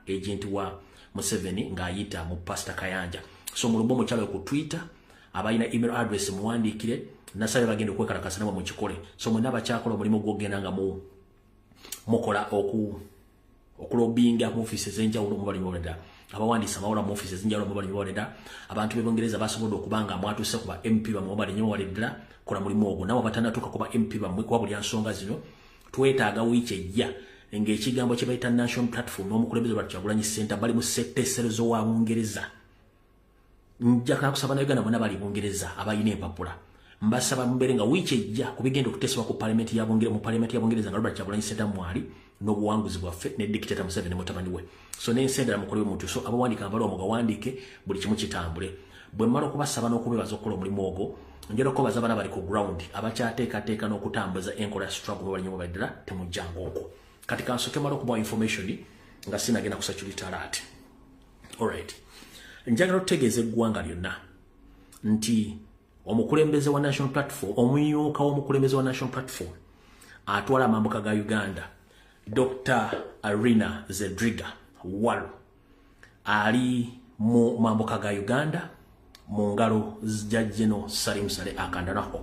agent wa Museveni ng'ayita mu Pastor Kayanja. So mulumbo mukyalo ku Twitter abayina email address muwandikire nasabe bagende okwekalakasa nabo mu kikole. So mwenna abakyakola omulimu gw'ogenda nga mukola okulobinga mu offices enjawulo mu balimu baleda abawandiisa amawula mu offices enjawulo mu balimu baleda abantu b'Ebongereza basobodde okubanga mwatuse kuba MP bamwe balimu baledda kola mulimu ogwo nabo batandatuuka kuba MP bamwe kuba buli nsonga zino twetaaga wiiki ejja ng'ekigambo kye bayita National Platform n'omukulembeze lwa Kyagulanyi Center bali mu setteeserezo wa Bungereza. Njagala kusaba na Uganda bonna bali Bungereza abayina empapula mbasaba mbere nga wiiki ejja kubigenda okuteesebwa ku Parliament ya Bungereza mu Parliament ya Bungereza nga Robert Kyagulanyi Center mwali n'obuwanguzi bwaffe ne dictator Museveni ne mutabani we. So n'ensendera mukolewe muntu so abawandiika mbalo mugawandike buli kimu kitambule. Bwe mmala okubasaba n'okubebaza okukola omulimu ogwo njera okubaza abana bali ku ground abakyateekateeka n'okutambuza enkola struggle bali nyobo baddala temujjanga okwo. Kati kansoke mala okubawa information nga sinagenda kusachulita alert. Alright. Njagala otutegeeza eggwanga lyonna nti omukulembeze wa National Platform omuyuuka w'omukulembeze wa National Platform atwala amambuka ga Uganda Dr. Arina Zedriga Walu ali mu mambuka ga Uganda mu ngalo za General Salim Saleh akandanaho.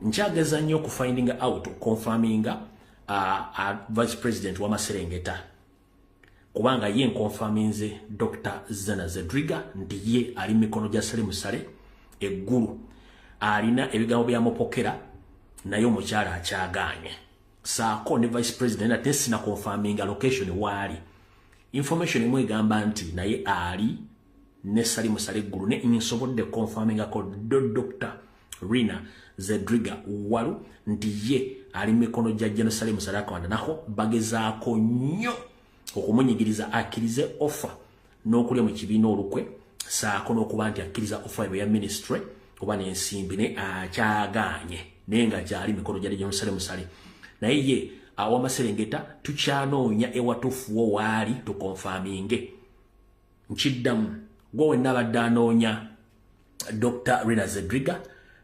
Nkyageza nnyo okufindinga out confirminga Vice President wa Maserengeta kubanga ye nkonfaminze Dr. Zena Zedriga ndi ye ali mikono gya Salim Saleh eggulu alina ebigambo byamupokera naye omukyala akyaganye saako ne Vice President ate sina confirminga location waali information emwe egamba nti naye ali ne Salim Saleh eggulu ne nsobodde confirminga ko Dr. Rina Zedriga Walu ndi ye ali mikono gya General Salim Saleh akawandanaho bagezaako nnyo okumunyigiriza akkirize offer n'okulya mu kibiina olukwe saako n'okuba nti akkiriza offer ya ministry oba n'ensimbi ne akyaganye naye nga gyali mikono gya General Salim Saleh naye ye aw'Amaserengeta tukyanoonya ewatuufuwo waali tukonfaminge nkiddamu gwe wenna abadde anoonya Dr. Rina Zedriga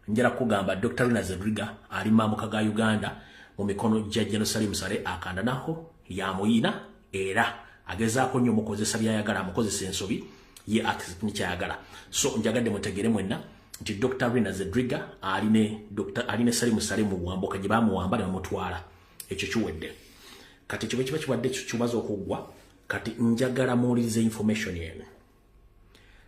njala kugamba Dr. Rina Zedriga ali mambuka ga Uganda mu mikono gya General Salim Saleh akandanaho yamuyina era agezaako nnyo mukozesa byayagala amukozesa ensobi ye akisipi kyayagala. So njagadde mutegere mwenna nti Dr. Rina Zedriga aline Salim Saleh mu bwambuka gye bamuwamba ne bamutwala ekyo kiwedde. Kati kiba kiwadde kibaza okuggwa kati njagala muwulirize information yenu.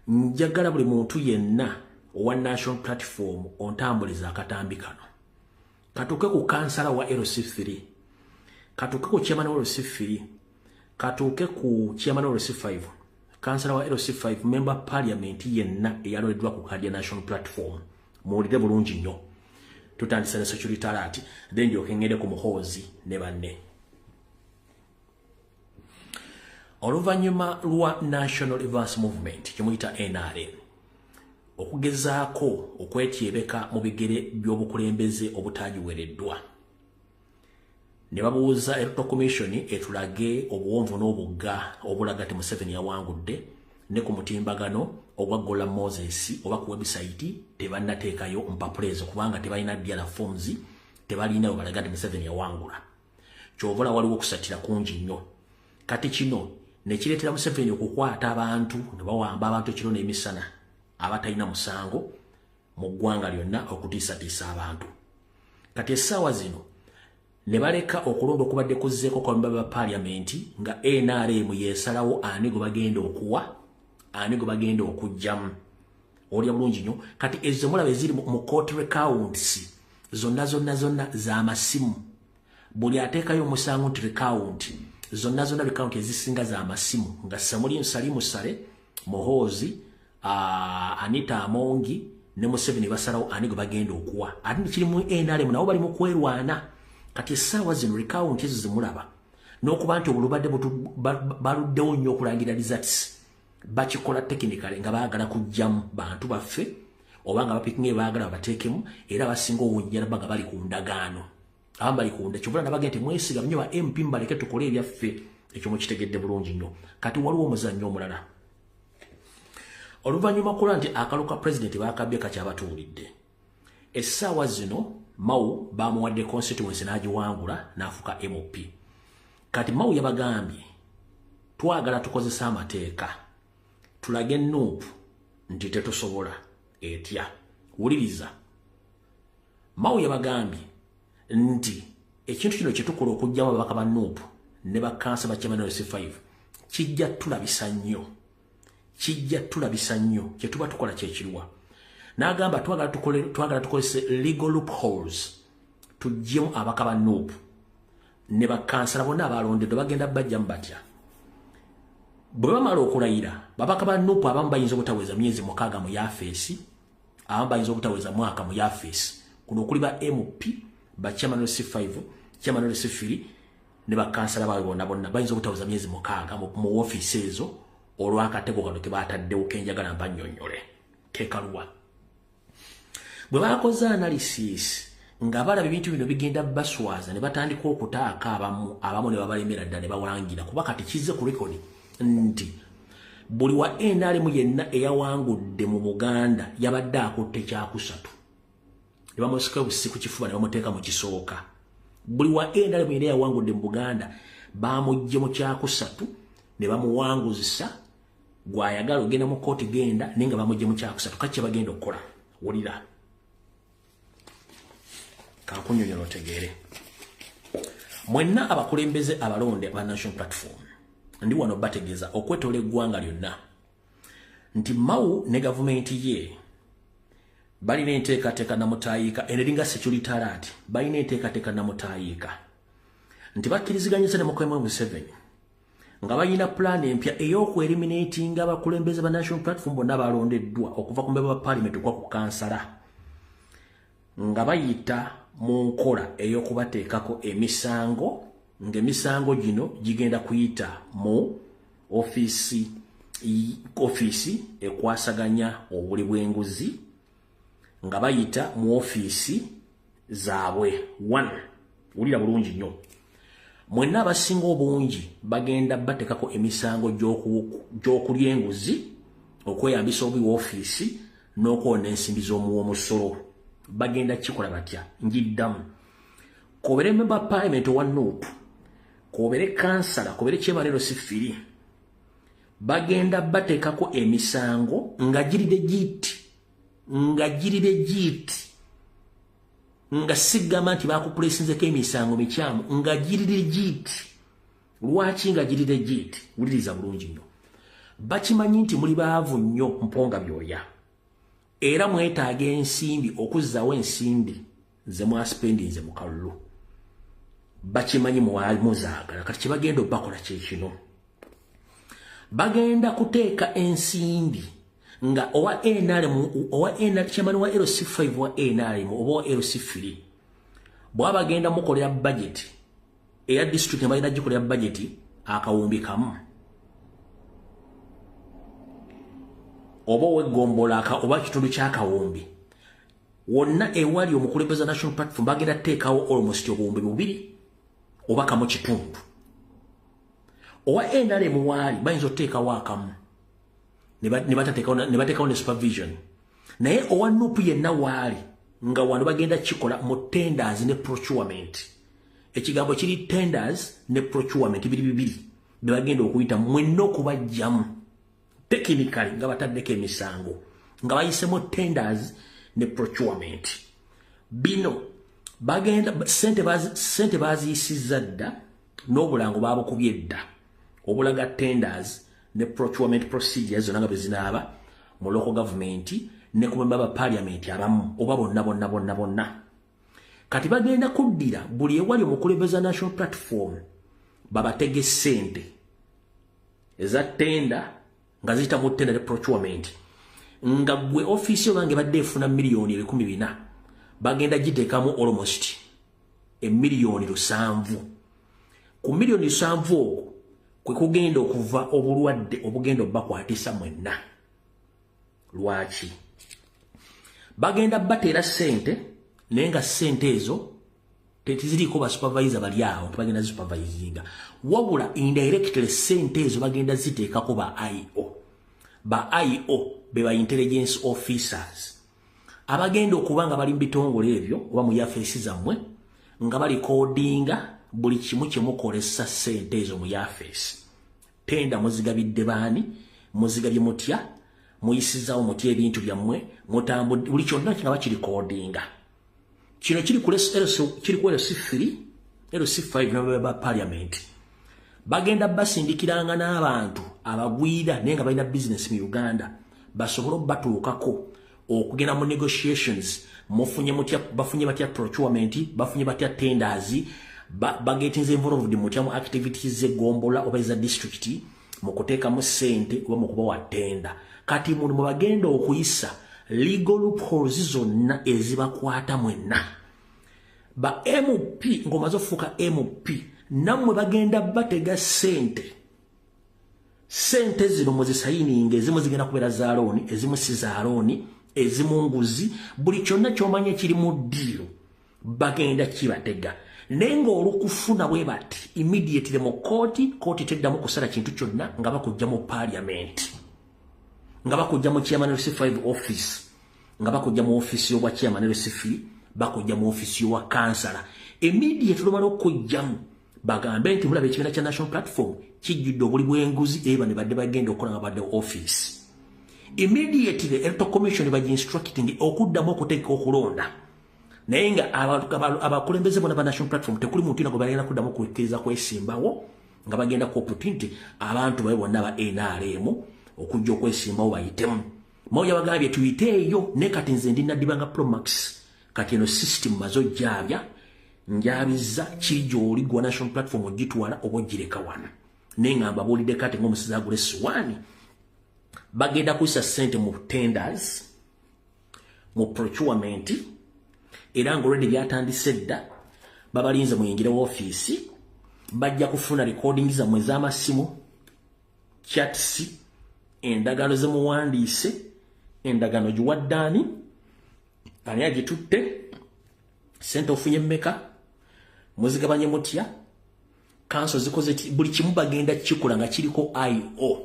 Njagala buli muntu yenna owa National Platform ontambuliza akatambi kano katuuke ku kansala wa LC3 katuuke ku chairman wa LC3 katuuke ku chairman wa LC5 kansala wa LC5 member parliament yenna eyaloleddwa ku kadi ya National Platform muwulire bulungi nnyo tutandisa ne security alert then ndyoke ngende ku muhoozi ne banne. Oluvannyuma lwa National Advance Movement kimuyita NRM okugezaako okwetyebeka mu bigere by'obukulembeze obutagiwereddwa ne babuuza Electoral Commission etulage obuwonvu n'obugga obulaga ti Museveni yawangudde ne ku mutimbagano ogwa Gola Moses oba ku website tebannateekayo mpapula ezo kubanga tebalina diala forms tebalina balaga ti Museveni yawangula kyovula waliwo okusatira kungi nnyo. Kati kino ne kireetera Museveni okukwata abantu ne bawamba abantu ekiro n'emisana abatalina musango mu ggwanga lyonna okutiisatiisa abantu. Kati essaawa zino ne baleka okulonda okubadde kuzzeeko kwa member ba parliament nga NRM yeesalawo ani gwe bagenda okuwa ani gwe bagenda okugjamu. Olya bulungi nnyo. Kati ezo mulaba eziri mu court recounts zonna z'amasimu buli ateekayo omusango nti recount zonna recount ezisinga z'amasimu nga Salim Saleh Muhoozi Anita Amongi ne Museveni basalawo ani gwe bagenda okuwa ati kirimu NRM nabo bali mu kwerwana. Kati essaawa zino recount ezo zimulaba n'okuba nti obulubadde baluddewo nnyo okulangira results bakikola technically nga baagala kujjamu bantu baffe oba nga bapikinge baagala bateekemu era basinga owunjala baga bali ku ndagaano abamu bali ku nda kyovula nabagenda nti mwesiga nnyo ba MP mbaleke tukole ebyaffe ekyo mukitegedde bulungi nnyo. Kati waliwo omuzannyo omulala oluvannyuma kula nti akalu ka president baakabye kakyabatuulidde. Essaawa zino Mau bamuwadde constituency n'agiwangula n'afuka MOP. Kati Mau yabagambye twagala tukozesa amateeka tulage Nuupu nti tetusobola etya. Wuliriza, Mao yabagambye nti ekintu kino kye tukola okujjamu ababaka ba Nuupu ne bakansa ba Chairman LC5 kijja tulabisa nnyo kye tuba tukola kyekirwa. N'agamba twagala tukolese legal loopholes tujjemu abaka ba Nuupu ne bakansala bonna abalondeddwa bagenda bajjamu batya. Bwe bamala okulayira babaka ba Nuupu abamu bayinza obutaweza myezi 6 mu yafeesi, abamu bayinza obutaweza mwaka mu yafeesi. Kuno okuli ba MP ba Chairman LC5, Chairman LC3 ne bakansala bawe bonna bayinza obutaweza myezi 6 mu office ezo olw'akatego kano ke bataddewo kenjagala mbannyonnyole kekaluwa. Bwe bakoze analysis nga balaba ebintu bino bigenda baswaza ne batandika okutaaka abamu ne babalemera ddala ne bawangira, kuba kati kizze ku record nti buli wa NRM yenna eyawangudde mu Buganda yabadde akutte kyakusatu. Ne bamusika busiku kifuba ne bamuteeka mu kisooka. Buli wa NRM yenna eyawangudde mu Buganda bamujje mu kyakusatu ne bamuwanguzisa gwayagala ogenda mu kooti genda nenga bamujje mu kyakusatu. Kaki bagenda okukola? Wulira kakunyonyola otegeere. Mwenna abakulembeze abalonde ba National Platform ndi wano bategeeza okwetola eggwanga lyonna nti Mao ne gavumenti ye balina enteekateeka namutayiika eneringa security alert, balina enteekateeka namutayiika nti bakkiriziganyisa ne Mukama Museveni nga balina plan empya ey'okweeliminatinga abakulembeze ba National Platform bonna balondeddwa okuva ku mbeba ba parliament okwa ku kansala nga bayita mu nkola ey'okubateekako emisango, ng'emisango gino gigenda kuyita mu office ekwasaganya obuli bw'enguzi nga bayita mu office zaabwe. 1 wulira bulungi nnyo, mwenna abasinga obungi bagenda bateekako emisango gy'okulya enguzi, okweyambisa obubi office n'okwona ensimbi z'omuwoomusolo. Bagenda kikola batya? Njiddamu kobere member parliament wa Nuupu, kobere kansala, kobere Chairman LC3 bagenda bateekako emisango nga giride giti nga sigama nti bakupulesinzeko emisango mikyamu nga giride giti. Lwaki nga giride giti? Wuliriza bulungi nnyo, bakimanyi nti muli baavu nnyo mponga byoya era mwetaaga ensimbi okuzzaawo ensimbi ze mwaspendinze mu kalulu. Bakimanyi muzaagala, kati kyebagenda bakola kyekino, bagenda kuteeka ensimbi nga owa NRM Chairman wa LC5 wa NRM oba wa LC3 bw'aba bagenda mukolera budget eya district ne balina gikolera budget akawumbi kamu oba wegombola oba kitundu ky'akawumbi wonna ewali omukulembeze National Platform bagenda teekawo almost obuwumbi 2 oba kamu kitundu. Owa NRM wali bayinza oteekawo akamu ne bateekawo ne supervision, naye owa Nuupu yenna waali nga wano bagenda kikola mu tenders ne procurement. Ekigambo kiri tenders ne procurement bibiri be bagenda okuyita mwenna okubajjamu technically nga bataddeko emisango nga bayisemu tenders ne procurement. Bino bagenda sente baziyisizza dda n'obulango babukubye dda obulaga tenders ne procurement procedures zonna nga bezinaaba mu local government ne ku member ba parliament abamu oba bonna. Kati bagenda kuddira buli ewali omukulembeze National Platform babatege sente eza tenda nga zita mu tenda ne procurement nga gwe office bange badde efuna milioni 14 bagenda giteekamu almost milioni 7. Ku milioni 7 okwo kwe kugenda okuva obulwadde obugenda bakwatisa mwenna. Lwaki? Bagenda bateera sente nenga sente ezo tetiziriko ba supervisor bali awo bagenda supervisinga, wabula indirectly sente ezo bagenda ziteekako ba IO. Ba IO be ba intelligence officers abagenda okubanga bali mu bitongole ebyo oba mu yafeesi zammwe nga bali codinga buli kimu kye mukolesa sente ezo mu yafeesi. tenda muzigabidde baani muzigabye mutya muyisizaawo mutya ebintu byammwe mutambudde buli kyonna nga bakirikodinga kino kiri ku LC3 LC5 n'aba parliament bagenda basindikiranga n'abantu abagwira naye nga balina business mu Uganda basobole batuukako okugenda mu negotiations bafunye batya procurement bafunye batya tenders bagetinze involved mutya mu activities z'egombola oba eza district mu kuteekamu ssente oba mu kubawa tenda kati mu bagenda okuyisa legal loopholes zonna ezibakwata mwenna ba MP ngomaze okufuuka MP nammwe bagenda batega ssente zino muzisayininga ezimu zigenda kubeera za looni ezimu si za looni ezimu nguzi buli kyonna ky'omanya kiri mu ddiiro bagenda kibatega naye ng'olukufuna bwe bati immediately mu kooti teddamu kusala kintu kyonna nga bakujja mu parliament nga bakujja mu chairman LC5 office nga bakujja mu office y'obwa chairman LC3 bakujja mu office y'owa kansala immediately lumala okujjamu bagambe nti mulaba ekibiina kya national platform kijjudde obuli bw'enguzi era ne badde bagenda okukola nga badde office immediately electoral commission baginstructing okuddamu okuteeka okulonda naye nga abakulembeze bona ba national platform tekuli muntu ina gwe bagenda kuddamu okukkiriza kwesimbawo nga bagenda ku opportunity abantu babe bonna ba NRM okujja okwesimbawo bayitemu moja bagambye tuyiteeyo ne kati nze ndina Dibanga Promax kati eno system mazo jabya njabiza kijoli gwa national platform ogitwala obogireka wana nengamba bolide kati ngomusiza agule swani bagenda kuisa sente mu tenders mu procurement era ngo already byatandise dda babalinze muyingire wa office bajja kufuna recordings za mwezi amasimu chats endagano ze muwandiise endagano juwaddani ani agitutte sente ofunye mmeka muzigabanye mutya kanso zikoze buli kimu bagenda kikola nga kiriko IO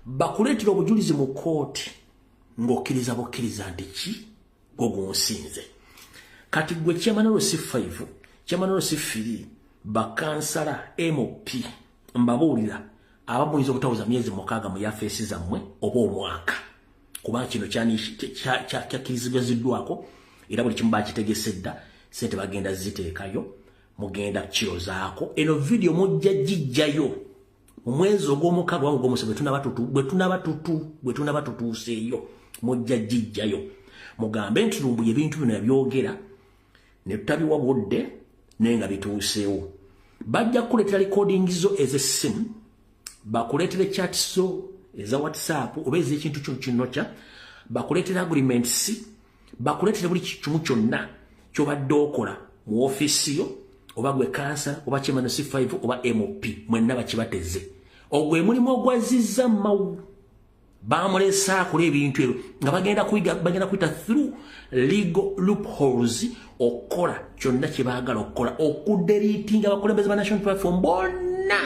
bakuletera obujulizi mu kooti ng'okkiriza bukkiriza nti ki gogunsinze kati gwe chairman LC5 chairman LC3 bakansala MP mbabuulira abamuyinza obutawuza myezi mukaaga mu yafeesi zammwe oba omwaka kubanga kino kyakkirizibwaziddwako era buli kimu bakitegese dda sente bagenda ziteekayo mugenda kirozaako eno video mujja gijjayo mu mwezi ogw'omukaaga wangu ogw'omusanvu bwe tunaba tutuuseeyo mujja gijjayo mugambe nti lumbuye ebintu bino yabyogera ne tutabiwa budde naye nga bituuseewo bajja kukuleetera recordings zo ez'essimu bakuleetera chats zo eza WhatsApp oba ez'ekintu kyonnokya bakuleetera agreements bakuleetera buli kimu kyonna kyobadde okola mu office yo oba gwe kansa oba chairman LC5 oba MP mwenna bakibateze ogwe mulimu ogwazizza mawu bamulesa akola ebintu ebyo nga bagenda kuyita through legal loopholes okola kyonna kye baagala okukola okuderitinga abakulembeze ba national platform bonna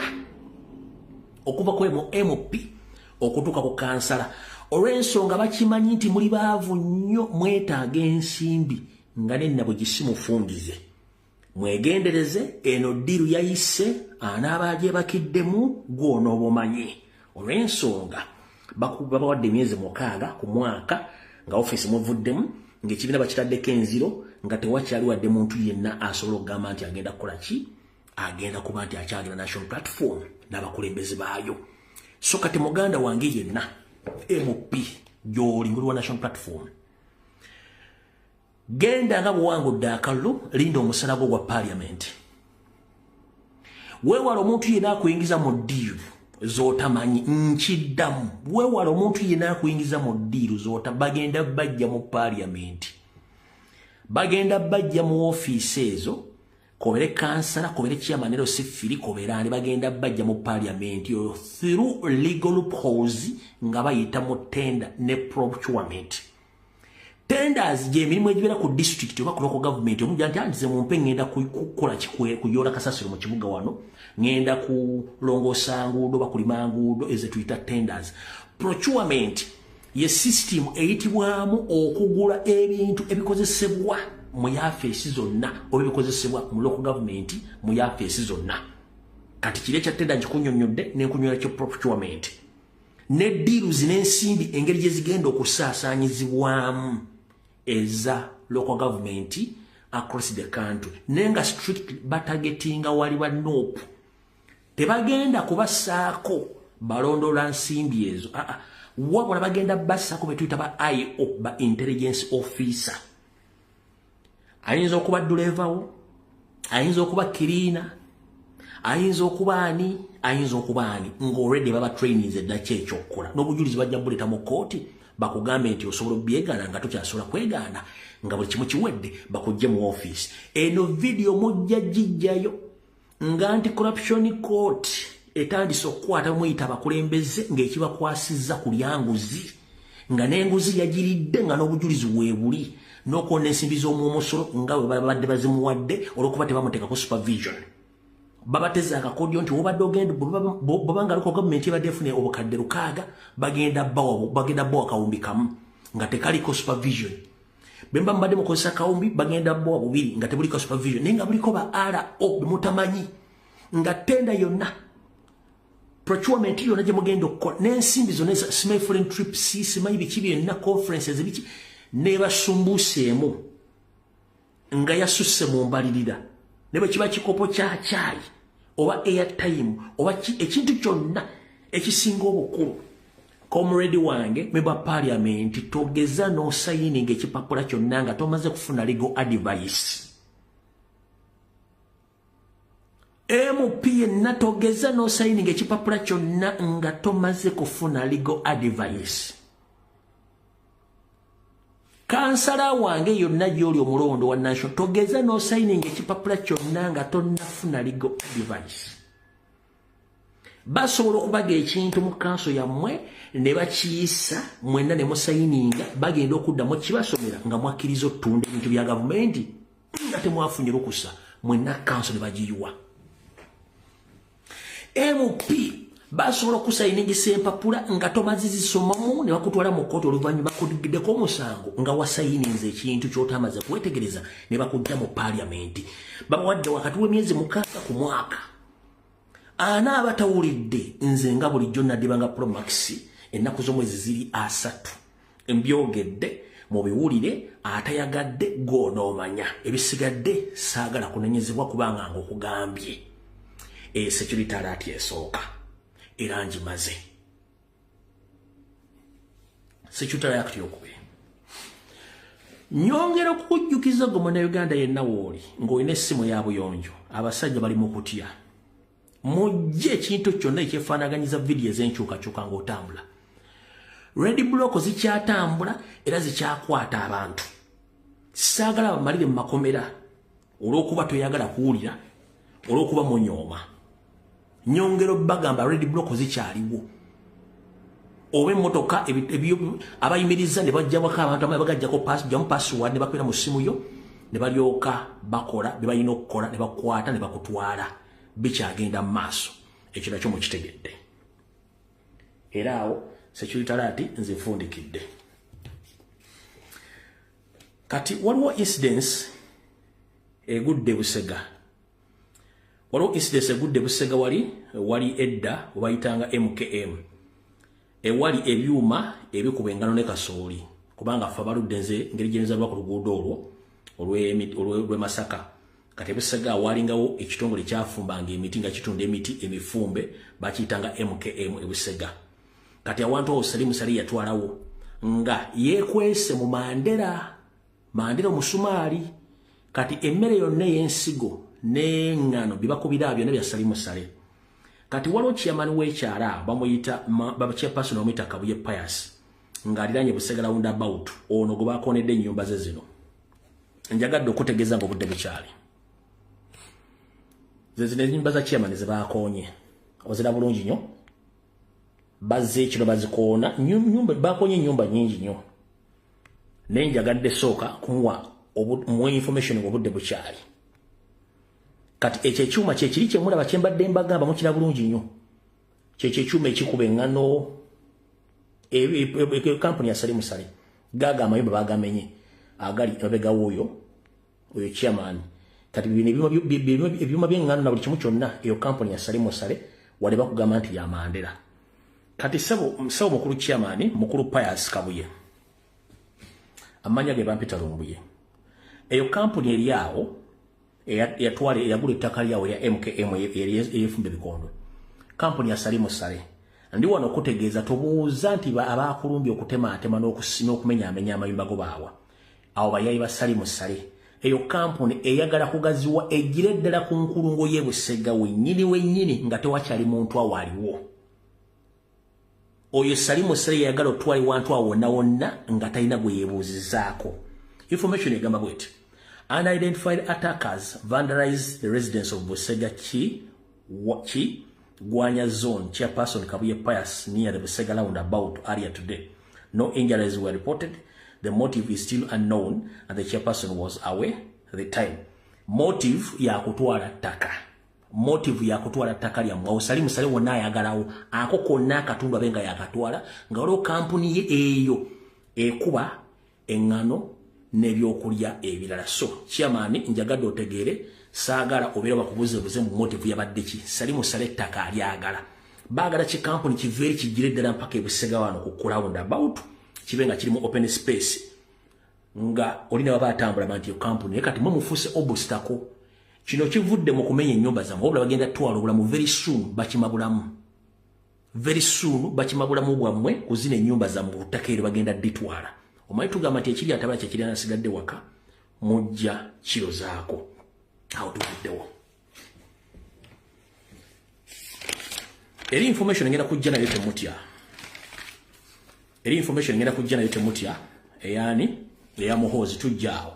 okuva ku MP okutuuka ku kansala olw'ensonga bakimanyi nti muli baavu nnyo mwetaaga ensimbi nga nenna bwe gisimufungize mwegendereze eno ddiru yayise anaaba agyebakiddemu gw'onooba omanyi olw'ensonga babawadde emyezi 6 ku mwaka nga office muvuddemu ng'ekibiina bakitaddeko enziro nga tewakyali wadde muntu yenna asobola okugamba nti agenda kukola ki agenda kuba nti akyagenda national platform n'abakulembeze baayo so kati muganda wange yenna MP gy'oli muli wa national platform genda nga bwewangudde akalulu linda omusala gwo gwa parliament weewala omuntu yenna akuyingiza mu ddiiru z'otamanyi nkiddamu weewala omuntu yenna akuyingiza mu ddiiru bagenda bajja mu parliament bagenda bajja mu ofiisi ezo kobere kansala kobere chairman LC3 kobere ani bagenda bajja mu parliament yo through legal loopholes nga bayita mu tender ne procurement tenders je emirimu egibeera ku district oba ku local government omujjanjandize mumpe ngenda kukola kuyola kasasiro mu kibuga wano ngenda kulongoosa nguudo bakulima nguudo eze tuyita tenders procurement ye system eyitibwamu okugula ebintu ebikozesebwa mu yafeesi zonna oba ebikozesebwa mu local government mu yafeesi zonna kati kire kyatenda nkunyonyodde ne kunyola kyo procurement ne deals n'ensimbi engeri gye zigenda okusaasaanyizibwamu eza local government across the country nenga strictly batargetinga wali wa nope tebagenda kubassaako balondola nsimbi ezo wabula bagenda bassaako betuyita ba IO ba intelligence officer ayinza okuba dulevawo ayinza okuba kirina ayinza okuba ani ng'already baba trainings eddaky ekyokukola n'obujulizi bajja buleta mu kooti bakugambe nti osobola obyegaana nga tokyasobola kwegaana nga buli kimu kiwedde bakujje mu office eno video mujja gijjayo nga anti-corruption court etandise okukwata muyita abakulembeze ng'ekibakwasizza ku lyanguzi nga n'enguzi yagiridde nga n'obujulizi weebuli n'okwona ensimbi z'omwomusolo nga bwe babadde bazimuwadde olw'okuba tebamuteekako supervision babateza akakodyo nti wobadde ogenda bobanga local government ebadde efune obukadde 6 bagenda bawa kawumbi kamu nga tekaliko supervision bemba mbadde mukozesa kawumbi bagenda bawa 2 nga tebuliko supervision naye nga buliko ba RO bemutamanyi nga tenda yonna procurement yonna gye mugenda okukola n'ensimbi zonna simanyi foreign trips simanyi biki byonna conferences biki nebasumbuseemu nga yasusse mu mbalirira ne bwe kiba kikopo kya chai oba airtime oba ekintu kyonna ekisinga obukulu comrade wange member parliament togeza no signing ekipapula kyonna nga tomaze kufuna legal advice MP natogeza no signing ekipapula kyonna nga tomaze kufuna legal advice kansala wange yonna gy'oli omulondo wa national togeza no signing ekipapula kyonna nga tonnafuna legal advice basobola okubaga ekintu mu kanso yammwe ne bakiyisa mwenna ne musayininga bagenda okuddamu kibasomera nga mwakkiriza otunda ebintu bya gavumenti nga temwafunye lukusa mwenna kanso ne bagiyiwa MP basobola okusayiningisa empapula nga tomaze zisomamu ne bakutwala mu kkooti oluvannyuma kudigiddeko omusango nga wasayininze ekintu ky'otamaze kwetegereza ne bakujja mu paliamenti babawadde wakati w'emyezi 6 ku mwaka ana abatawulidde nze nga bulijjo naddibanga Promax ennaku z'omwezi ziri 3 mbyogedde mubiwulire atayagadde goonoomanya ebisigadde saagala kunenyezebwa kubanga ng'okugambye security alert esooka era njimaze security alert yokubiri nyongera okukujjukiza gwe Munnayuganda yenna wooli ng'olina essimu ya buyonjo abasajja bali mu kutya mujje ekintu kyonna ekyefaanaganyiza vidiyo ez'enkyukakyuka ng'otambula red block zikyatambula era zikyakwata abantu saagala bamalire mu makomera olw'okuba toyagala kuwulira olw'okuba munyooma nyongero bagamba red block zikyaliwo oba emmotoka abayimiriza ne bajjabwako abantu amwe bagajjako password ne bakwera mu ssimu yo ne balyoka bakola bye balina okukola ne bakwata ne bakutwala bikyagenda mu maaso ekyo nakyo mukitegedde era awo security alert nzifundikidde kati waliwo incidents egudde Busega waliwo incidents egudde Busega wali edda bayitanga MKM ewali ebyuma ebikuba engano ne kasooli kubanga ffe abaludde nze ngeri gyenzalwa ku luguudo olw'e Masaka kati Busega walingawo ekitongole kyafumbanga emiti nga kitunda emiti emifumbe bakiyitanga MKM Busega kati awantu awo Salimu Sali yatwalawo nga yekwese mu Mandera omusumaali kati emmere yonna y'ensigo n'engano bibakubira byonna bya Salimu Sali kati waliwo chairman w'ekyala bamuyita chairperson bamuyita Kabuye Pius ng'aliranye Busega roundabout ono gwe bakonedde ennyumba ze zino njagadde okutegeeza ng'obudde bukyali ze zino ennyumba za chairman ze baakonye ozira bulungi nnyo bazze kino bazikoona nyumba bakonye ennyumba nnyingi nnyo naye njagadde sooka kumuwa information ng'obudde bukyali kati ekyo ekyuma kyekiri kyemulaba kyembadde mbagamba mukira bulungi nnyo kyekyo ekyuma ekikuba eŋŋano kampuni ya Salimu Sali gaga amayumba bagamenye agali emabega w'oyo chairman kati ebyuma by'engano na buli kimu kyonna eyo kampuni ya Salimu Sale wale bakugamba nti ya Mandela. Kati sabo mukulu chairman mukulu Pius Kabuye amanya ge bampita Lumbuye eyo kampuni eri yawo yatwale yagula ettaka lyawo ya MKM eyefumbe bikondo kampuni ya Salimu Sale ndi wano kutegeeza tobuuza nti abakulumbye okutema n'okumenya amayumba go baawa awo bayayi ba Salimu Sale eyo kampuni eyagala kugaziwa egire ddala ku nkulungo y'Ebusega wennyini nga tewakyali muntu awaliwo oyo Salimu Sale yagala otwali wantu awo wonna nga talina gwe yeebuuzizaako. Information egamba bweti unidentified attackers vandalized the residence of Busega Gwanya Zone Chairperson Kabuye Pius near the Busega roundabout area today. No injuries were reported. The motive is still unknown and the chairperson was away at the time. Motive ya kutwala taka. Motive ya kutwala taka lya mwa Salimu Sale wonna ayagalawo ako konna katundu abenga yakatwala nga olwo kampuni eyo ekuba engano nebyokulya ebirala. So chairman njagadde otegeere saagala obeera bakubuzeebuze mu motive yabadde ki Salimu Sale taka alyagala baagala ki kampuni kiveeri kijire ddala mpaka Ebusega wano ku roundabout kibenga kirimu open space nga olina baba atambula manti yo kampuni kati mufuse obstacle kino kivudde mu kumenya ennyumba zammwe obula bagenda twala obulamu very soon bakimabulamu bwammwe kuzina ennyumba zammwe utakeere bagenda ditwala omanyi tugamba nti ekiri atabala kyekiri anasigadde waka mujja kiro zaako awo tuvuddewo eri information ngenda kujja nayo temutya eyani eya Muhoozi tujjaawo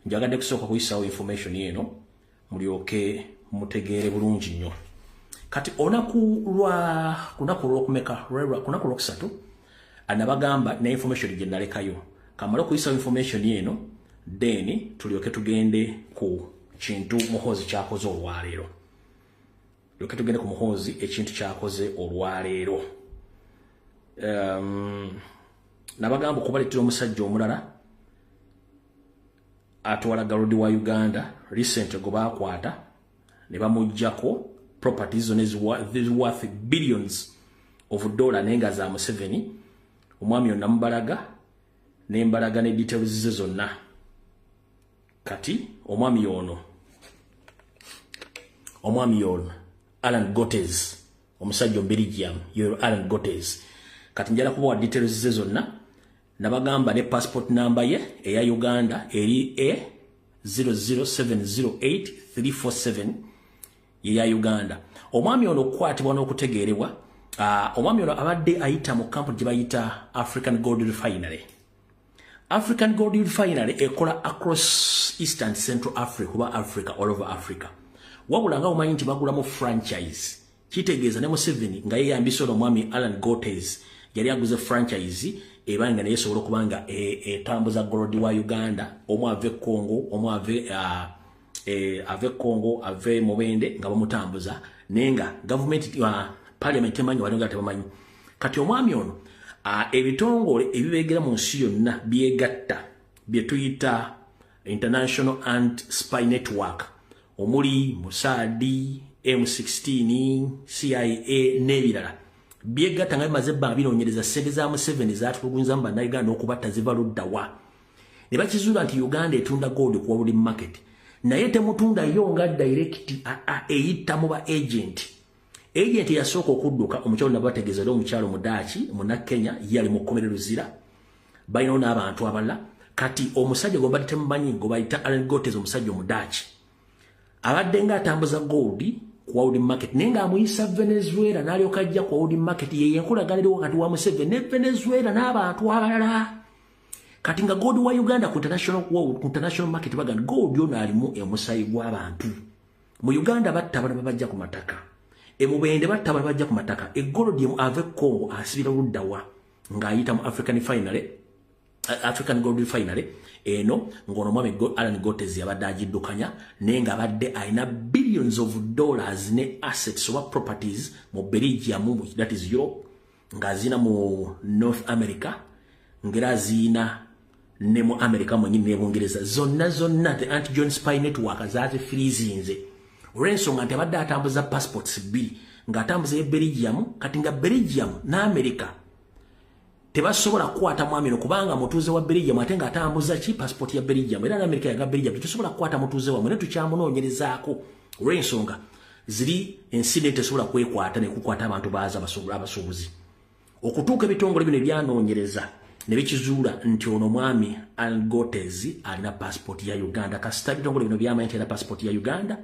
njagadde kusooka kuyisawo information eno mulyoke mutegeere bulungi nnyo. Kati kunaku lwokumeka kunaku lwokusatu anabagamba ne information gye nalekayo kamala kuyisawo information eno then tulyoke tugende ku kintu Muhoozi kyakoze olwaleero. Tulyoke tugende ku Muhoozi ekintu kyakoze olwaleero. Nabagamba okubaleetera omusajja omulala atwala Garodi wa Uganda recent go baakwata ne bamujjako properties on is worth billions of dollars nenga za Museveni omwami ono namubalaga nembalaga ne details ze zonna. Kati omwami ono Alan Gotes omusajja Belgium Alan Gotes kati njala kubawa details ze zonna nabagamba ne passport number ye eya Uganda eri A0070834 ya Uganda. Omwami ono kwatibwa n'okutegeerebwa omwami ono abadde ayita mu company gye bayita African Gold Refinery. African Gold Refinery ekola across Eastern Central Africa kuba Africa all over Africa. Wabula nga omanyi nti bagulamu franchise kitegeeza ne Museveni nga yeyambisa omwami Alan Gotes yali aguze franchise ebanga naye sobola kubanga etambuza Gold wa Uganda omu ave Congo omu ave Congo ave Mubende nga bamutambuza nenga government parliament emanyi walonga tebamanyi. Kati omwami ono ebitongole ebibeegera mu nsi yonna byegatta bye tuyita International Anti-Spy Network omuli Mossad, M16, CIA n'ebirala byegatta nga bimaze ebbanga binoonyereza ssente za Museveni zaatulugunza mu bannayuganda okubatta ziva luddawa. Ne bakizuula nti Uganda etunda gold ku world market naye temutunda yo nga direct eyita mu ba agent yasooka okudduka omukyalo nabategeeza oli omukyalo Mudaaki muna Kenya yali mu kkomero Luzira balinawo n'abantu abalala. Kati omusajja gwe badde temumanyi ngo bayita Alan Gotes omusajja Mudaaki abadde nga atambuza gold ku world market nenga amuyisa Venezuela n'alyoka ajja ku world market ye enkolagana wakati wa Museveni ne Venezuela n'abantu abalala. Kati nga gold wa Uganda ku international market baganda gold yo nalimu emusayi gw'abantu mu Uganda batta abana babajja ku mataka Mubende batta abana babajja ku mataka gold mu ave Congo asibira luddawa ng'ayita mu African Gold Refinery eno ngono mwami Alan Gotes yabadde agiddukanya nenga abadde ayina billions of dollars ne assets oba properties mu Belgium that is Europe ngazina mu North America ngera zina ne mu America mwenyini ne Bungereza zonna the anti-John spy network zaate freezinze olw'ensonga nti abadde atambuza passports bbiri ng'atambuza Belgium kati nga Belgium na America tebasobola kukwata mwami no kubanga mutuuze wa Belgium ate ng'atambuza ki passport ya Belgium era na America yaga Belgium tetusobola kukwata mutuuze wamwe ne tukyamunoonyerezaako olw'ensonga ziri ensi tesobola kwekwata ne kukwata abantu baaza abasuubuzi okutuuka ebitongole bino ebyanoonyereza ne bikizuula nti ono mwami Algotez alina passport ya Uganda kasita ebitongole bino byamanya nti alina passport ya Uganda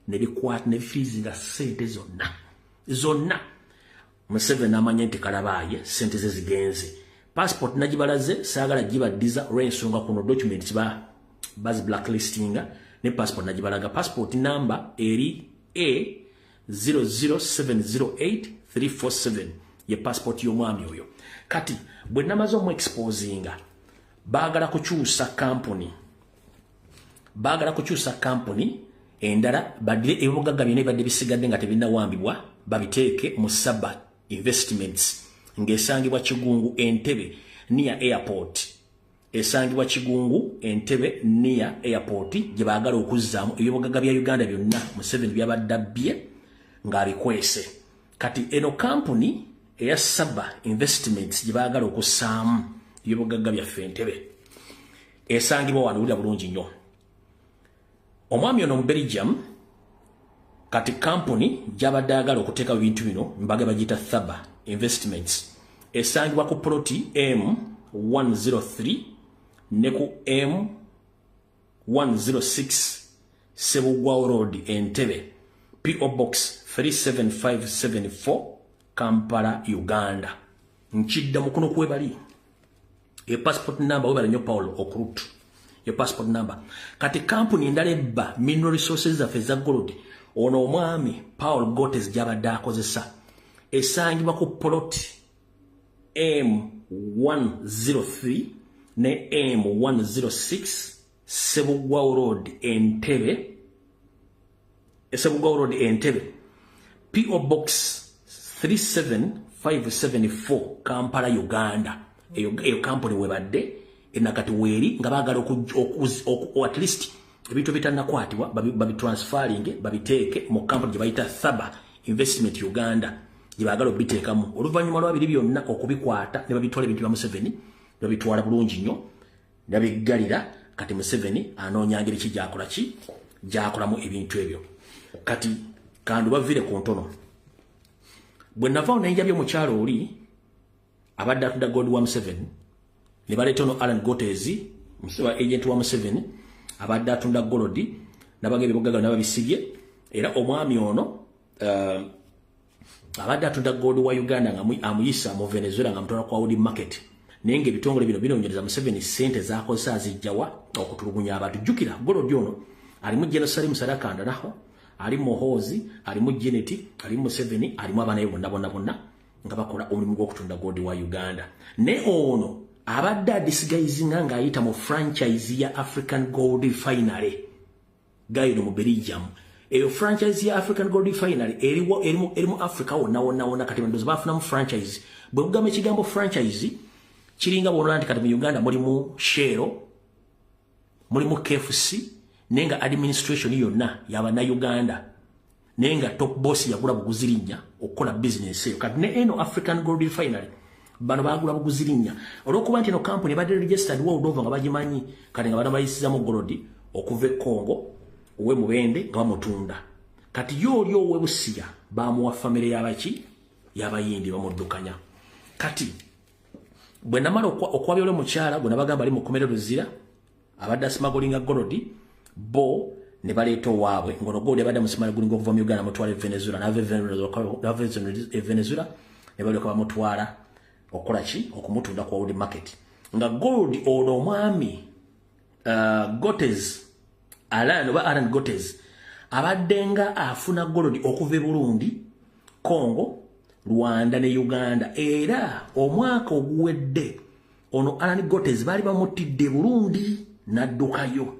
ne bikwata ne bifrizinga ssente zonna Museveni amanya nti kalabaaye ssente ze zigenze passport nagibalaze saagala gibaddiza olw'ensonga kuno documents bazi blacklistinga ne passport nagibalaga passport number eri A00708-347 ye passport y'omwami oyo kati bwe namaze omu-exposinga baagala kukyusa company endala badire ebibugagga byonna ebibadde bisigadde nga tebinnawambibwa babiteeke mu Saba Investments ng'esangibwa Kigungu Entebbe near airport gye baagala okuzzaamu ebibugagga bya Uganda byonna Museveni byabadde abbye ng'abikwese kati eno company eya Saba Investments gye baagala okussaamu ebibugagga byaffe Entebbe esangibwa wano wulira bulungi nnyo omwami ono mu Belgium kati company gyabadde ayagala okuteeka bintu bino mbaga bagiyita Saba Investments esangibwa ku ploti M103 ne ku M106 Sebugwawo Road Entebbe PO Box 37574 Kampala Uganda nkidda mukono kwebali e passport number webale nnyo Paulo Okrutu ye passport number kati company endala ebba mineral resources zaffe eza gold ono omwami Paul Gotes gyabadde akozesa esangibwa ku plot M103 ne M106 Sebugwawo Road Entebbe PO Box 37574 Kampala Uganda eyo company webadde enakati weeri nga baagala at least ebintu bitannakwatibwa babitransferring babiteeke mu company gye bayita Saba Investment Uganda gye baagala obiteekamu oluvannyuma lwa biri byonna okubikwata ne babitwala ebintu bya Museveni babitwala bulungi nnyo nabiggalira kati Museveni anoonya ngeri ki gyakolamu ebintu ebyo kati kandu bavire ku ntono bwe navaawo nayinjabyo omukyalo oli abadde atunda gold wa Museveni ne baleeta ono Alan Gotez agent wa Museveni abadde atunda gold nabaga ebibugagga nababisibye era omwami ono abadde atunda gold wa Uganda nga amuyisa mu Venezuela nga mutwala kwa Wood Market naye ng'ebitongole bino binoonyereza Museveni ssente z'akozesa azijjawa okutulugunya abantu jjukira gold ono alimu Jerusalem Sadakanda naho alimu Muhoozi alimu Janet alimu Museveni alimu abaana be bonna nga bakola omulimu gw'okutunda gold wa Uganda ne ono abadde adisigayizinga ng'ayita mu franchise ya African Gold Refinery gayino mu Belgium eyo franchise ya African Gold Refinery erimu Africa wonna kati bandozi bafunamu franchise bwe kugamba ekigambo franchise kiringa bw'olaba nti kati mu Uganda mulimu Shell mulimu KFC nenga administration yonna y'Abannayuganda nenga top boss yagula buguzirinya okukola business eyo kati ne eno African Gold Refinery bano bagula buguzirinya olwokuba nti eno company badde registered world over nga bagimanyi kati nga bana bayisizamu gold okuva e Congo owe Mubende nga bamutunda kati yooli owe Busia bamuwa famire y'abaki y'abayindi bamuddukanya kati bwe namala okwabya ole mukyala gwe nabagamba ali mu kkomera Luzira abadde asmagolinga gold bo ne baleeta owaabwe ngono gold abadde musmagolinga okuva mu Uganda mutwala Venezuela nave Venezuela ne balyoka bamutwala okola ki okumutunda kwa Wood Market nga gold ono omwami Gotez Alan Gotez abadde nga afuna gold okuva e Burundi Congo Rwanda ne Uganda era omwaka oguwedde ono Alan Gotez bali bamutidde Burundi naddukayo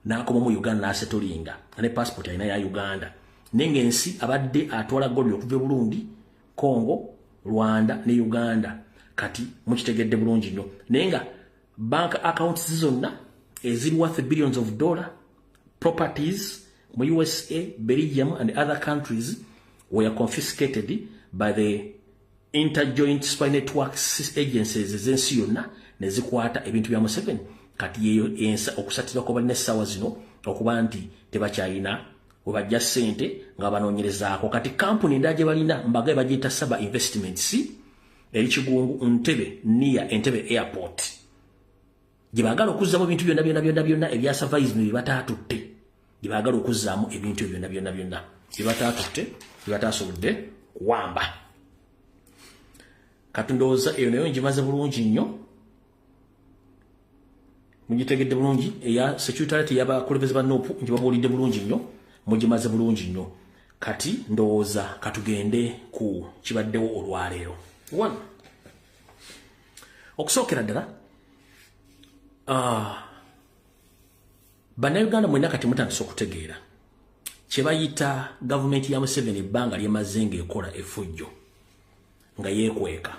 n'akoma mu Uganda n'asetolinga ne passport alina ya Uganda nenga ensi abadde atwala gold okuva e Burundi Congo Rwanda ne Uganda kati mukitegedde bulungi nnyo nenga bank accounts zonna is worth billions of dollars. Properties from USA, Belgium, and other countries were confiscated by the Interjoint Spy Networks agencies zensi yonna ne zikwata ebintu bya Museveni. Kati yeyo ensa okusatira ko banessawa zino okuba nti tebakyalina webajja ssente nga banoonyerezaako. Kati kampuni ndaje balina mbagaye bagiyita Saba Investments eri Kigungu Ntebe near Entebbe Airport. Gibagala okuzzamu ebintu byonna ebya surveillance bibataatutte. Gibagala okuzzaamu ebintu byonna bibataatutte bibatasobodde kuwamba. Katundooza eyo nayo ngimaze bulungi nnyo. Mugitegedde bulungi eya security y'abakulembeze ba NOPU ngibabuulidde bulungi nnyo. Mugimaze bulungi nnyo. Kati ndowooza katugende ku kibaddewo olwaleero. 1. Okusookera ddala bannayuganda mwenna kati mutandise okutegeera kye bayita gavumenti ya Museveni ebbanga lyemaze ng'ekola effujjo nga yeekweka.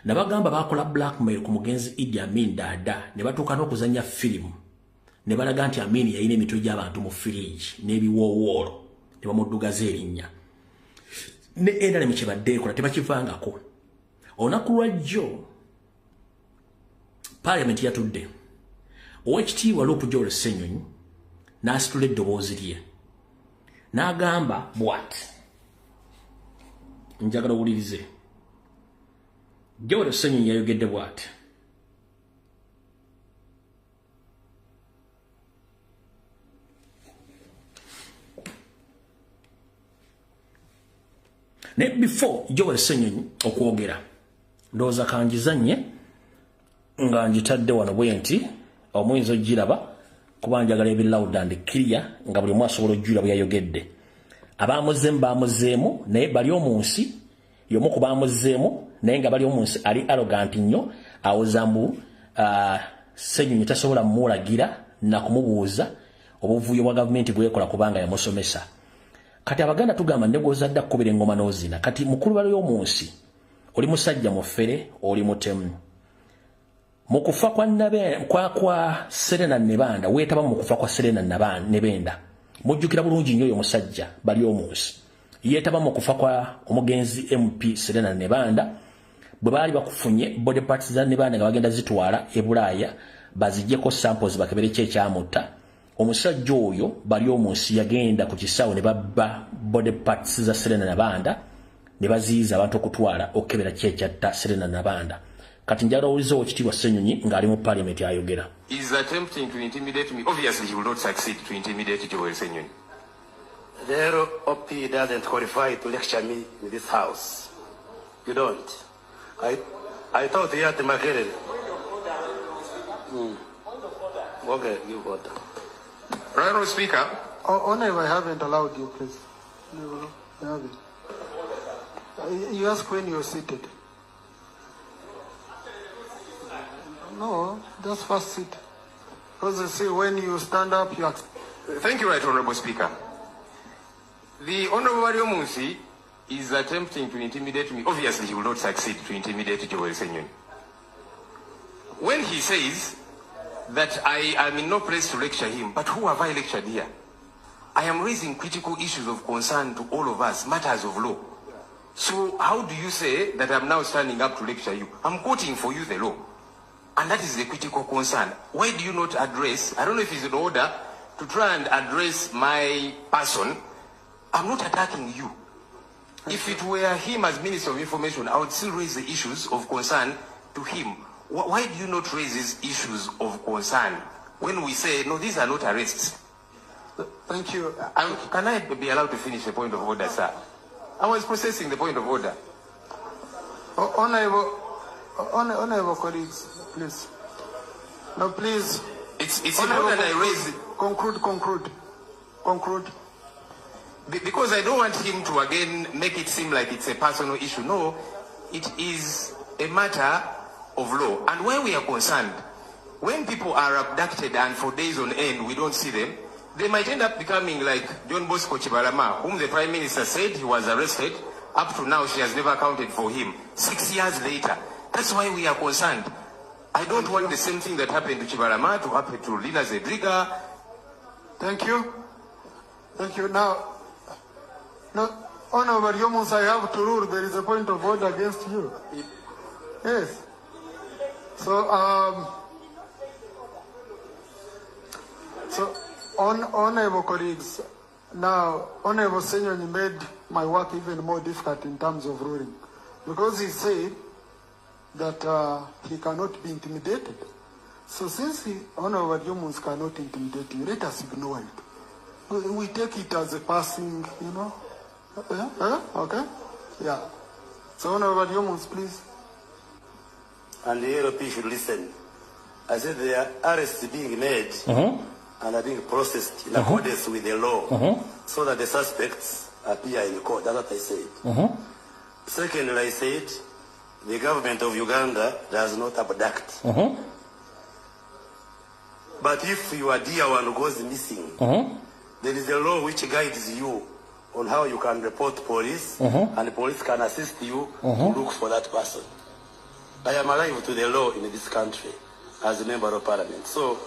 Nabagamba bakola blackmail ku mugenzi Idi Amin Dada ne batuuka n'okuzannya firimu ne balaga nti Amin yalina emitwe gy'abantu mu firiji n'ebiwoowoolo ne bamuddugaza erinnya. Ne NRM kye badde ekola tebakivangako. Olunaku lwa jjo Parliament yatudde. Owekitiibwa Luupu Joel Ssenyonyi n'asitula eddoboozi lye n'agamba bw'ati. Njagala owulirize. Joel Ssenyonyi yayogedde bw'ati. Ne before Joel Ssenyonyi okwogera ndowooza kanjizanye nga njitadde wano bwe nti omuyinza ogiraba kuba njagala ebi loud and clear nga buli omu asobola ojjula bwe yayogedde. Abaamuzeemu baamuzeemu naye bali omu nsi y'omu ku baamuzeemu naye nga bali omu nsi ali arrogant nnyo awozambu Ssenyonyi tasobola mulagira na kumubuuza obuvuyo bwa gavumenti bwekola kubanga yamusomesa. Kati abaganda tugamba ne gwozadde akkubira engoma n'ozina. Kati mukulu bali omu nsi oli musajja mufere oli mutemu. Mukufa kwa Serena Nebanda weetaba mukufa kwa Serena Nebenda. Mujjukira bulungi nnyo oyo musajja bali omunsi. Yeetaba mukufa kwa omugenzi MP Serena Nebanda bwe baali bakufunye body parts za Nebanda nga bagenda zitwala e Bulaaya baziggyeko samples bakebere ky'ekyamutta. Omusajja oyo bali omunsi yagenda ku kisaawe ne babba body parts za Serena Nebanda ne baziyiza abantu okutwala okebera ky'ekyatta Serena Nebanda. Kati njagala owuliriza Oweekitiibwa Ssenyonyi ng'ali mu Parliament ayogera. Is attempting to intimidate me. Obviously, he will not succeed to intimidate Joel Ssenyonyi. The OP doesn't qualify to lecture me in this house. You don't. I thought you had the Makerere. Okay, you got that. Right on, Speaker. Honorable, I haven't allowed you, please. No, I haven't. You ask when you're seated. No, just first sit. Because you see, when you stand up, you ask. Thank you, Right Honorable Speaker. The Honorable Mario Munsi is attempting to intimidate me. Obviously, he will not succeed to intimidate Joel Ssenyonyi. When he says that I am in no place to lecture him, but who have I lectured here? I am raising critical issues of concern to all of us, matters of law. So how do you say that I'm now standing up to lecture you? I'm quoting for you the law. And that is the critical concern. Why do you not address, I don't know if it's in order to try and address my person. I'm not attacking you. If it were him as Minister of Information, I would still raise the issues of concern to him. Why do you not raise these issues of concern when we say, no, these are not arrests? Thank you. Can I be allowed to finish the point of order, sir? I was processing the point of order. Honorable colleagues, please. No, please. It's important I raise... Conclude. Because I don't want him to again make it seem like it's a personal issue. No, it is a matter of law. And where we are concerned, when people are abducted and for days on end we don't see them, they might end up becoming like John Bosco Chibalama, whom the Prime Minister said he was arrested. Up to now, she has never accounted for him. 6 years later. That's why we are concerned. I don't want the same thing that happened to Chibalama to happen to Lina Zedriga. Thank you. Thank you. Now, Honorable Yomus, I have to rule. There is a point of order against you. Yes. So, honorable colleagues, now, Honorable Senyonyi made my work even more difficult in terms of ruling, because he said that he cannot be intimidated. So since Honorable Yomus cannot intimidate you, let us ignore it. We take it as a passing, you know. Okay? Yeah. So Honorable Yomus, please. And the LP should listen. I said there are arrests being made and are being processed in accordance with the law so that the suspects appear in court. That's what I said. Secondly, I said the government of Uganda does not abduct. But if your dear one goes missing, there is a law which guides you on how you can report police, and the police can assist you to look for that person. I am alive to the law in this country as a member of parliament. So,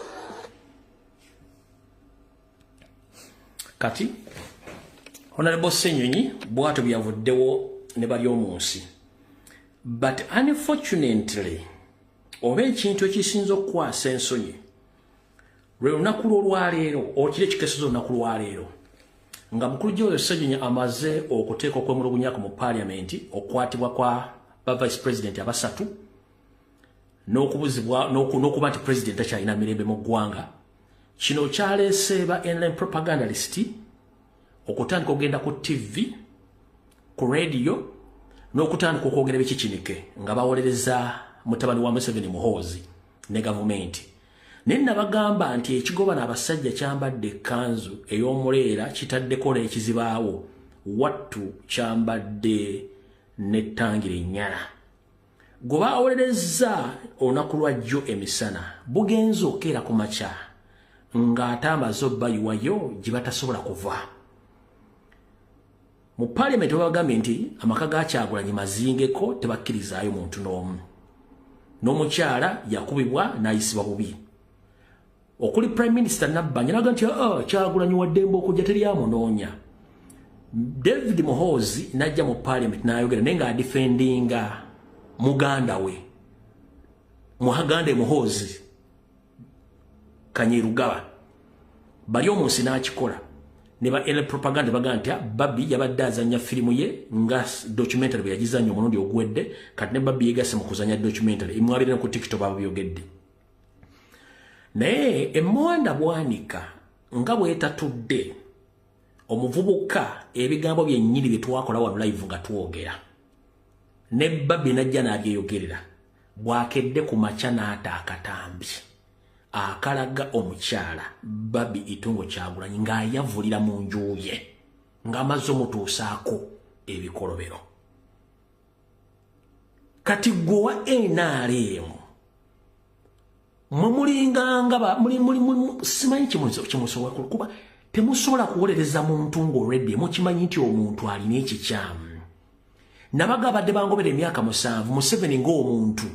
Kati, Honorable Senyonyi, bwatu byavuddewo ne bali omunsi. But unfortunately, oba ekintu ekisinza okukwasa ensonyi, lwe lunaku lw'olwaleero, okire ekikesezo olunaku lwaleero, nga mukulu Joel Senyonyi amaze okuteeka okwemulugunya mu parliament, okukwatibwa kwa vice president abasatu, n'okubuzibwa n'okuba nti president akyalina mirembe mu ggwanga. Kino kyaleese ba NLM propagandalist okutandika okugenda ku TV, ku radio, n'okutandika okwogera ebikikinike nga bawolereza mutabani wa Museveni Muhoozi ne gavumenti. Naye nabagamba nti ekigoba n'abasajja kyambadde ekkanzu ey'omuleera kitaddeko n'ekizibaawo, wattu kyambadde n'ettangira ennyala. Gwe bawolereza olunaku lwa jjo emisana bugenza okeera ku makya ng'ate amaze obbayiwayo gye batasobola kuva. Mu parliament babagambye nti amaka ga Kyagulanyi mazingeko, tebakkirizaayo muntu n'omu. N'omukyala yakubibwa n'ayisibwa bubi. Okuli Prime Minister Nabbanja n'agamba nti Kyagulanyi waddembe okujja teryamunoonya. David Muhoozi n'ajja mu parliament n'ayogera naye ng'adifendinga muganda we, Muhagande Muhoozi Kanyerugaba. Bali omunsi n'akikola. Ne ba ele propaganda bagamba nti Babi yabadde azannya firimu ye nga documentary bwe yagizannya omulundi ogwedde, kati ne Babi yeegase mu kuzannya documentary emwabire ku TikTok babyogedde. Naye emmwanda bwanika nga bwetatudde omuvubuka ebigambo byennyini bye twakola wano live nga twogera. Ne Babi najja n'abyeyogerera. Bwakedde ku makya n'ata akatambi akalaga omukyala Babi Itungo Kyagulanyi ng'ayavulira mu nju ye ng'amaze omutuusaako ebikolobero. Kati gwe wa NRM mulinganga simanyi kimusobola kuba temusobola kuwolereza muntu ng'olwedde mukimanyi nti omuntu alina ekikyamu. Nabaga abadde bangobera emyaka 7, Museveni ng'omuntu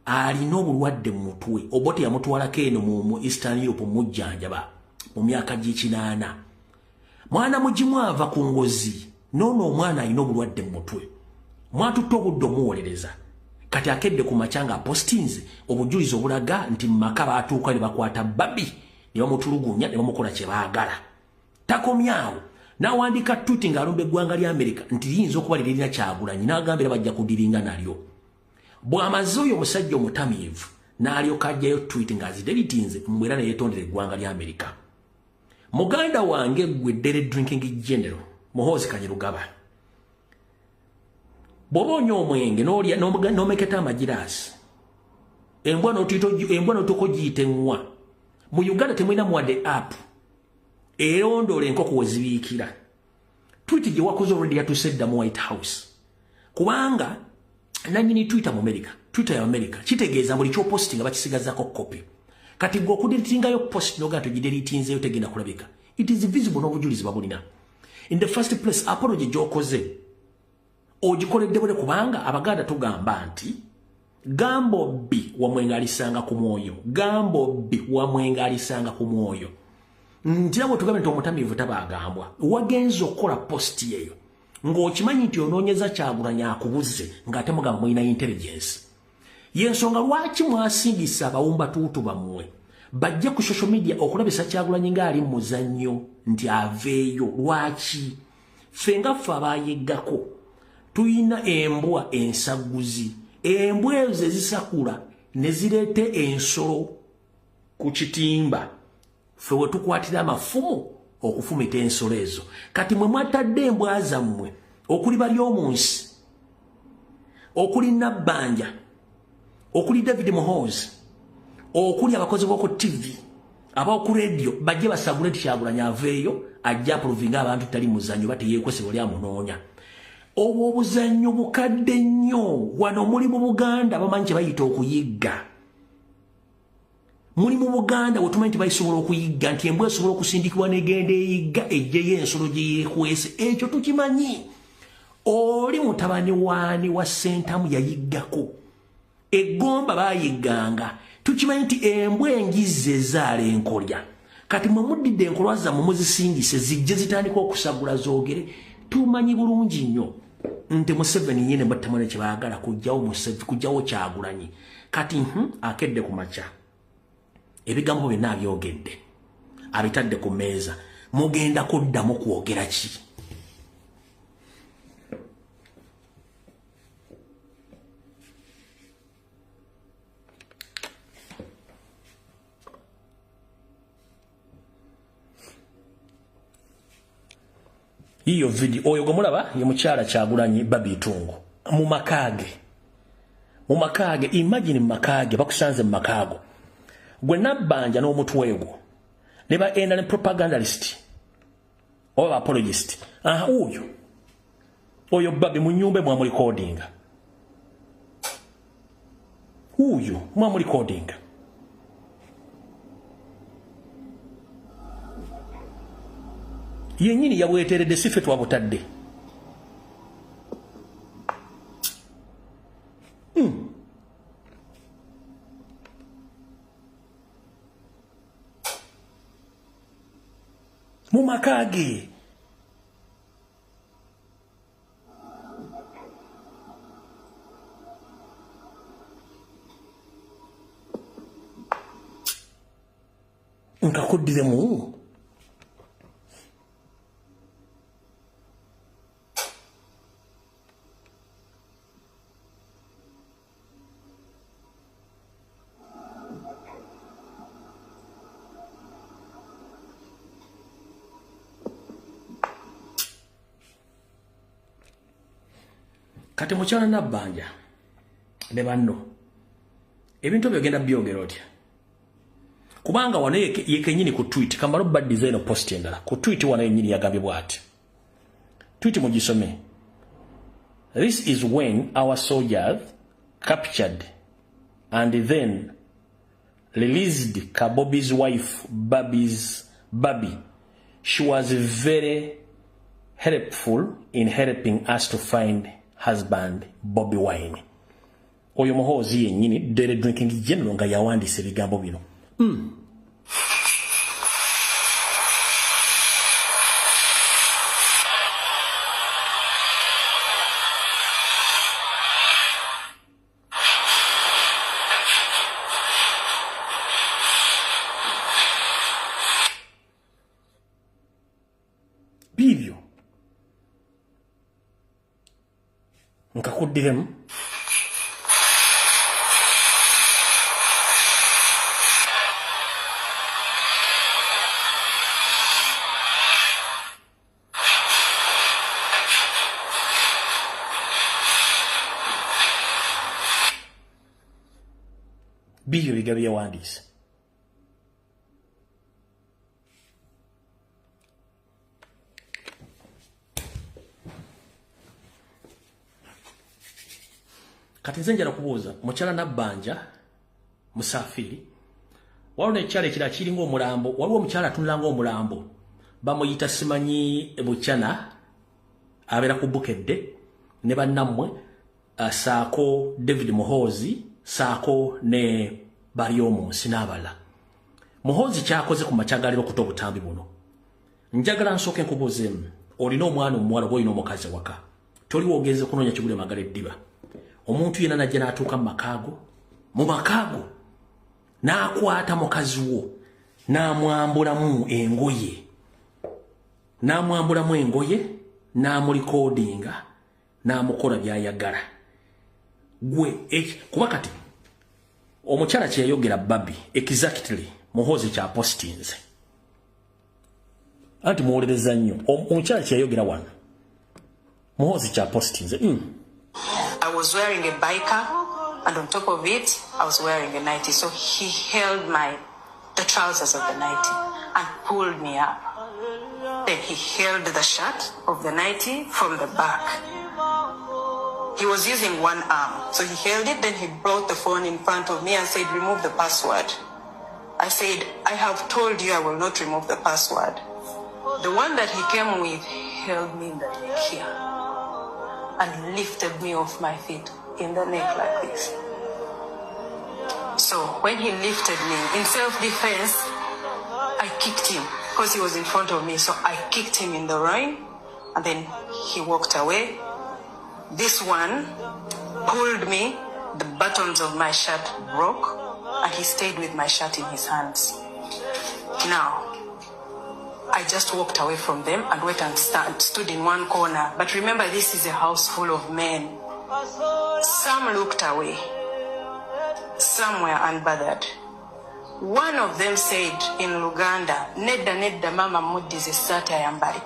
alina obulwadde mu mutwe, Obote yamutwalako eno mu Eastern Europe mujjanjaba mu myaka g8. Mwana mugimu ava ku ngozi, noono omwana alina obulwadde mu mutwe. Mwatutte obudde omuwolereza. Kati akedde ku makyanga postings obujulizi obulaga nti maka baatuuka ne bakwata Babi ne bamutulugunya ne bamukola kye baagala. Takomyawo n'awandika tweet ng'alumba eggwanga lya Amerika nti liyinza okuba lirina Kyagulanyi n'agambira bajja kudiringa nalyo. Bw'amaze oyo omusajja omutamiivu n'alyoka ajjayo tweet ng'azideritinze mbwera ne yeetondera eggwanga lya Amerika. Muganda wange gwe Dere Drinking General Muhoozi Kanyerugaba, bw'oba onywa omwenge n'omeketa amagiraasi, embwa n'otuuka giyita enwa. Mu Uganda temulina mwadde app erondoola enkoko we zibiikira. Tweet gye wakoze already yatusedda mu White House. Kubanga nanyini Twitter mu America, Twitter ya America kitegeeza buli ky'opostinga bakisigazaako kopi. Kati gwe okudelitingayo post n'ogaa togidelitinzeeyo tegenda kulabika. It is visible n'obujulizi babulina. In the first place, apology gy'okoze ogikoledde bule kubanga Abaganda tugamba nti Gambo bi wamwengalisanga ku mwoyo. Gambo bi wamwengalisanga ku mwoyo. Ntirabo tugambe nti omutamivu tabagambwa. Wagenza okukola posti yeyo. Ng'okimanyi nti onoonyeza Kyagulanyi akubuze ng'ate mugamba mulina intelligence. Yensonga lwaki mwasingisa abawumba tuutu bammwe. Bajja ku social media okulabisa Kyagulanyi ng'ali mu muzannyo nti aveeyo. Lwaki? Fenga ffe abayeggako tuyina embwa ensaguzi. Embwa ezo ezisakula ne zireete ensolo ku kitimba. Ffe we tukwatira amafumu okufumita ensolo ezo. Kati mwe mwatadde embwa zammwe okuli bali omunsi, okuli Nabbanja, okuli David Muhoozi, okuli abakozi b'oku TV, ab'oku radio, bajje basagule nti Kyagulanyi aveeyo ajja approvinga abantu tali muzannyo bateyeekwese bali amunoonya. Obwo obuzannyo bukadde nnyo. Wano muli mu Buganda bamanyi kye bayita okuyigga. Muli mu Buganda wetumanyi nti bayisobola okuyigga nti embwa esobola okusindikibwa n'egenda eyigga ejjeyo ensolo gye yeekwese. Ekyo tukimanyi. Oli mutabani waani wa Ssentamu yayiggako. Eggomba baayigganga. Tukimanyi nti embwa engize ezaala enkolya. Kati mwe muddidde enkolwa zammwe muzisingise zijje zitandika okusagula zoogere. Tumanyi bulungi nnyo nti Museveni nyine batamale kye baagala kujjawo Kyagulanyi. Kati akedde ku makya. Ebigambo byonna abyogedde. Abitadde ku mmeeza. Mugenda kuddamu kwogera ki? Hiyo video oyo gomulaba ye mukyala Kyagulanyi Babitungu mu makage imagine mu makage bakusanze mu makago gwe Nabbanja n'omutwego ne ba enda ne propagandalist oba apologist oyo Babi mu nyumba mwa recordinga uyo mwa recordinga yenyini yabweteredde sife twabutadde. Mu makage nkakuddiremu kati mukyala Nabbanja ne banno ebintu byogenda byogera otya kubanga wano yekenyini ku tweet kamalo bad design post endala ku tweet wano yenyini yagambye bwati tweet mugisome. This is when our soldiers captured and then released Kabobi's wife Babi. She was very helpful in helping us to find husband Bobi Wine. Oyo Muhoozi yennyini Daily Drinking General nga yawandiise ebigambo bino. Bibyo nkakuddiremu bibyo bigabo yawandiise. Kati nze njala kubuuza mukyala Nabbanja Musafiri waliwo n'ekyalo ekirala kiringa omulambo waliwo omukyala atunula ng'omulambo bamuyita simanyi Buchana abeera ku Bukedde ne bannammwe saako David Muhoozi saako ne bali omunsi n'abala. Muhoozi kyakoze ku makyagaliro okuta obutambi buno. Njagala nsooke nkubuuzeemu, olina omwana omuwala oba olina omukazi waka. Toli wogenze kunoonya kigule magala eddiba. Omuntu yenna najja n'atuuka mu makaago n'akwata mukazi wo n'amwambulamu engoye n'amulikoodinga n'amukola by'ayagala. Gwe kuba kati omukyala kye yayogera Babi exactly Muhoozi kya postinze. Anti muwolereza nnyo omukyala kye yayogera wano Muhoozi kya postinze. I was wearing a biker, and on top of it, I was wearing a nightie. So he held the trousers of the nightie and pulled me up. Then he held the shirt of the nightie from the back. He was using one arm. So he held it, then he brought the phone in front of me and said, remove the password. I said, I have told you I will not remove the password. The one that he came with held me in the neck here and lifted me off my feet in the neck like this. So when he lifted me, in self-defense, I kicked him because he was in front of me. So I kicked him in the groin and then he walked away. This one pulled me, the buttons of my shirt broke, and he stayed with my shirt in his hands. Now, I just walked away from them and went and stood in one corner. But remember, this is a house full of men. Some looked away. Some were unbothered. One of them said in Luganda, Nedda mama muddize essaati ayambale.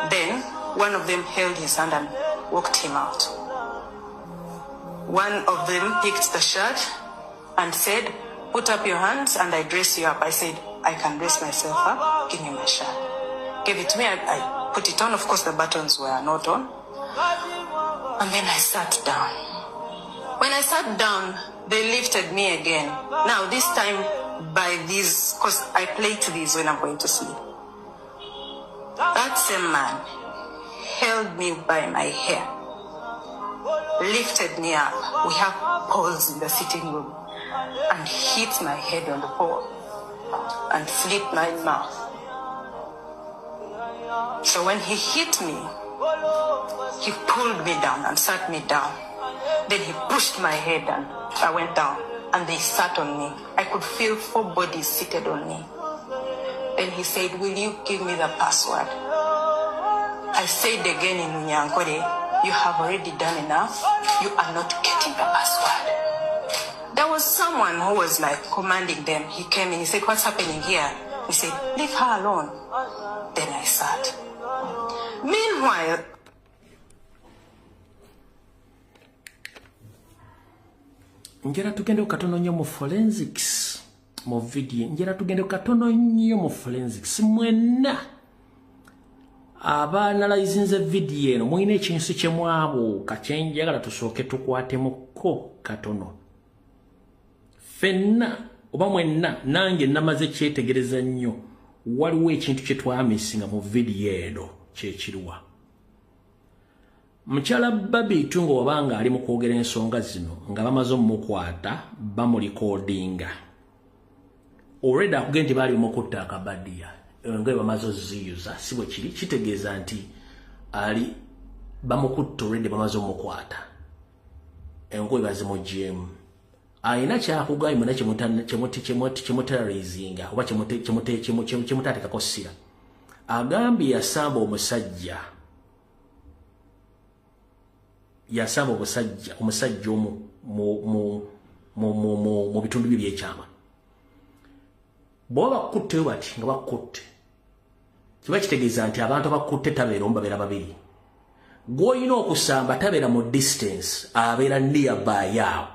Then one of them held his hand and walked him out. One of them picked the shirt and said, put up your hands and I dress you up. I said, I can dress myself up. Give me my shirt. Gave it to me. I put it on. Of course, the buttons were not on. And then I sat down. When I sat down, they lifted me again. Now, this time by these, because I play to these when I'm going to sleep. That same man held me by my hair, lifted me up. We have poles in the sitting room, and hit my head on the pole and slit my mouth. So when he hit me, he pulled me down and sat me down. Then he pushed my head and I went down and they sat on me. I could feel 4 bodies seated on me. Then he said, will you give me the password? I said again in Unyankore, you have already done enough. You are not getting the password. There was someone who was like commanding them. He came in, he said, what's happening here? He said, leave her alone. Then I sat. Meanwhile, njera tugende katono nnyo mu forensics mu video. Njera tugende katono nnyo mu forensics. Mwenna abanalizinze video eno mwine ekintu kye mwabuuka kye njagala tusooke tukwatemuko katono. Fenna oba mwenna nange namaze kyetegereza nnyo. Waliwo ekintu kye twamisinga mu video eno kyekiriwa. Mchala Babi tungo wabanga ali mu kwogera ensonga zino nga bamaze omukwata bamulikodinga. Already akugenti bali mukutta akabadia. Nga bamaze ziyuza sibwe kiri kitegeeza nti ali bamukutta already bamaze omukwata. Engoye bazimo GM. Aina kya kugayi muna chemutarazinga oba chemutatika kosira. Agambi yasamba omusajja. Yasamba omusajja mu bitundu bye by'ekyama. Bw'oba bakutte bati nga bakutte kiba kitegeeza nti abantu bakutte tabeera mbabeera babiri. Gw'olina okusamba tabeera mu distance abeera nearby yaawo.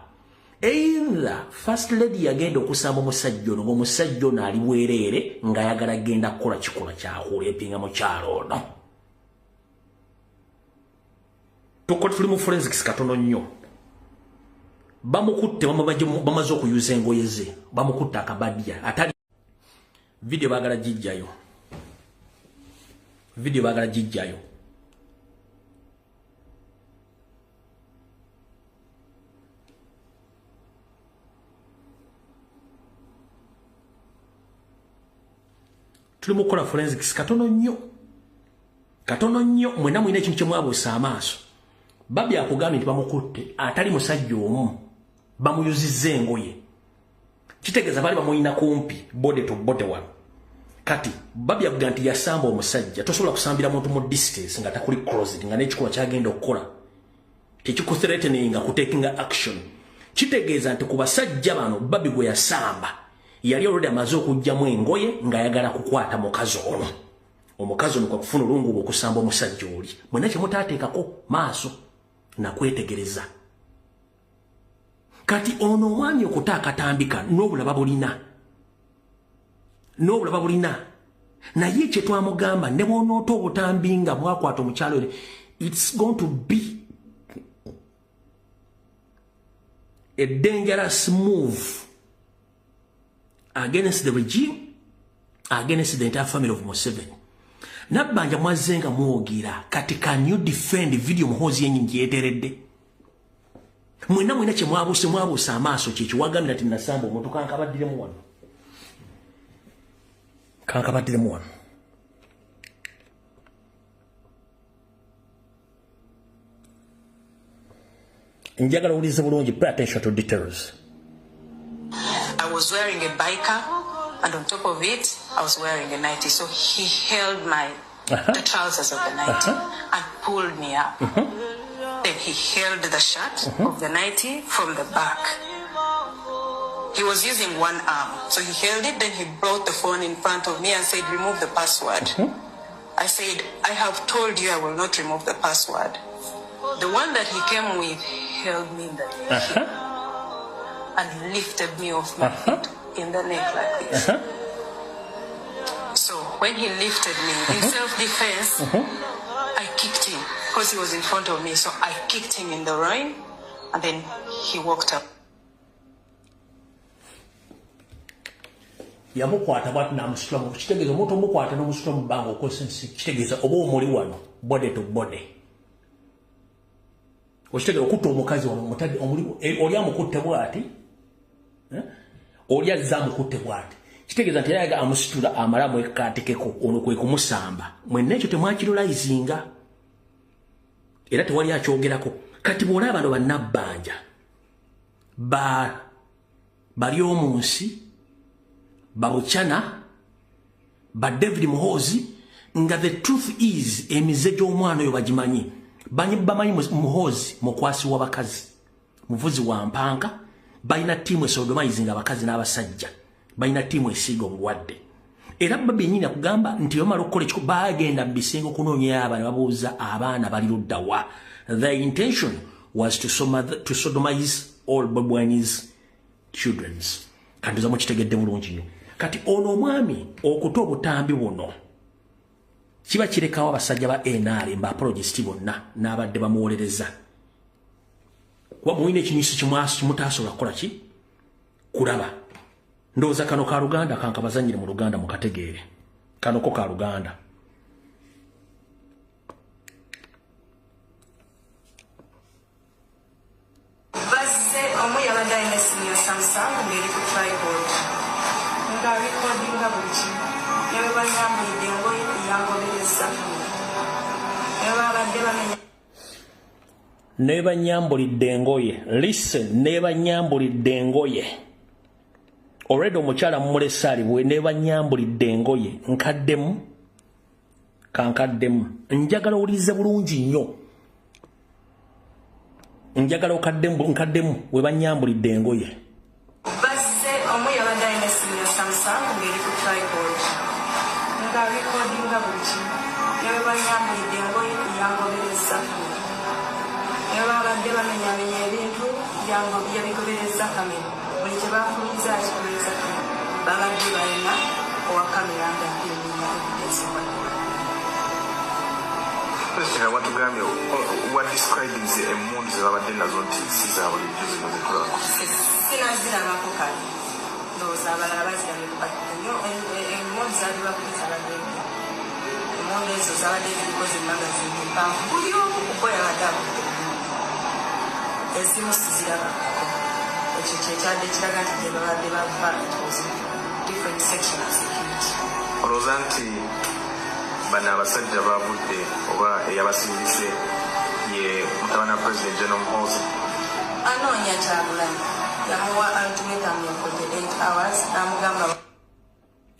Either first lady yagenda okusamba omusajja ono ng'omusajja ono ali bwereere ng'ayagala genda kukola kikola kyahula epinga mu kyalo ono. Tuli mu forensics katono nnyo. Bamukutte bamaze okuyuza engoye ze. Bamukutte akabadia. Atali video bagala jijjayo. Video bagala jijjayo. tuli mukola forensics katono nnyo mwena mwine ekintu kyemwabuusa amaaso Babi akugambye nti bamukutte atali musajja omu bamuyuzizza engoye kitegeeza bali bamuyina kumpi bode to bode wano kati Babi akugambye nti yasamba omusajja tosobola kusambira muntu mu distance nga takuli closed nga n'ekikuba kyagenda okukola tekikuthreateninga kutekinga action kitegeeza nti ku basajja bano Babi gwe yasamba yali already amaze okugjamu engoye ng'ayagala kukwata mukazi ono omukazi ono kwa kufuna olungu okusamba omusajja oli mwena kyemutaateekako maaso nakwetegereza kati ono omwami okutaakatambika n'obulaba bulina naye kye twamugamba ne bw'onoota obutambi nga mwakwata omukyalo it's going to be a dangerous move against the regime, against the entire family of Museveni. Nabbanja mwazenga muogira kati can you defend video muhozi yenyingi yeteredde mwena kye mwabuusa amaaso kyekyo wagambira nti nasamba omuntu kankabaddiramu wano njagala ulize bulungi pay attention to details. I was wearing a biker, and on top of it, I was wearing a nightie. So he held the trousers of the nightie and pulled me up. Then he held the shirt of the nightie from the back. He was using one arm. So he held it, then he brought the phone in front of me and said, remove the password. I said, I have told you I will not remove the password. The one that he came with held me in the neck and lifted me off my feet in the neck like this. So when he lifted me in self-defense, I kicked him because he was in front of me. So I kicked him in the groin and then he walked up. Yamukwata bwati namusitula kitegeeza omuntu omukwata n'omusitula mu bbanga okosensi kitegeeza oba omuli wano bode to bode okitegeeza okutta omukazi wano oli amukutte bwati oli azza amukutte bwati kitegeeza nti yayaga amusitula amalamu ekaatekeko ono kwe kumusamba mwenna ekyo temwakirulaizinga era tewali akyogerako kati bw'olaba bano bannabbanja bali omu nsi Babuchana, David Muhozi, nga the truth is, emize gy'omwana oyo bagimanyi. Bamanyi Muhozi, mukwasi w'abakazi. Muvuzi wa mpanga, balina tiimu esodomayizinga abakazi n'abasajja. Balina tiimu esiiga omulwadde. Era Babi nyini akugamba nti bamala okukola ekiko bagenda mu bisengo okunoonya abaana babuuza abaana bali ludda wa. The intention was to sodomize all Bobi Wine's children's. Kanduza mu kitegedde bulungi nnyo. Kati ono omwami okuta obutambi buno kiba kirekawo abasajja ba NRM ba apologist bonna n'abadde bamuwolereza kuba muyina ekinyusi kimutaasobola kukola ki kulaba ndowooza kano ka Luganda kankabazanyire mu Luganda mukategeere kanoko ka Luganda basse omuyabadde alina essimu ya Samsung ng'eri ku tripod nga recordinga buli kimu ne bwe banyambulidde engoye yangobereza ne babadde bamenya ne banyambulidde engoye listen ne banyambulidde engoye already omukyala mumulese alibwe ne banyambulidde engoye nkaddemu kankaddemu njagala ulize bulungi nnyo njagala nkaddemu we banyambulidde engoye basse omuyabadde alina essimu ya Samsung ng'eri ku tripod nga recordinga buli kimu ne bwe banyambulidde engoye yangobereza ne babadde bamenyamenya ebintu yabigobereza kamera buli kye bafumiza akikobereza kamera babadde balina owa kamera nga yemina evidence President, what describing the emotions ze babadde nazo nti si za bulijjo zino zikola sinazirabako kale ndowooza abalala bazirabye nnyo emondi zalibwa kuli zabadde emondi ezo zabadde ziriko zimagazini mpanvu buli omu kuko yabadde abudde ezimu sizirabako ekyo kyekyadde kiraga nti gye babadde bava it was different section of security olowooza nti bano abasajja baavudde oba eyabasindise ye mutabana president General Muhoozi? Anoonya Kyagulanyi yamuwa ultimatum ya 48 hours n'amugamba.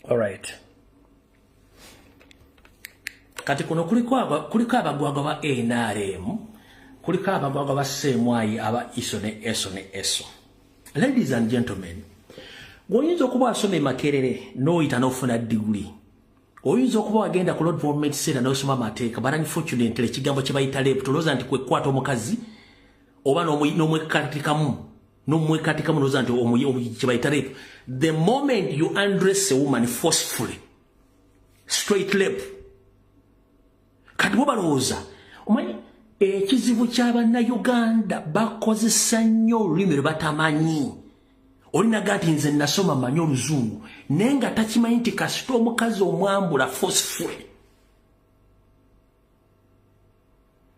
All right. Kati kuno kuliko abagwagwa ba NRM, kuliko abagwagwa ba Semwai aba iso ne eso. Ladies and gentlemen, oyinza okuba asoma Makerere n'oyita n'ofuna degree. Oyinza okuba agenda ku Lord Government Center n'osoma amateeka, but unfortunately ekigambo kye bayita rape tolooza nti kwekwata omukazi oba n'omwekatikamu n'olowooza nti kye bayita rape. The moment you undress a woman forcefully, straight rape. Kati bo balowooza omanyi ekizibu ky'Abannayuganda bakozesa nnyo olulimi lwe batamanyi. Olinaga nti nze nasoma manyi Oluzungu naye nga takimanyi nti kasita omukazi omwambula forcefully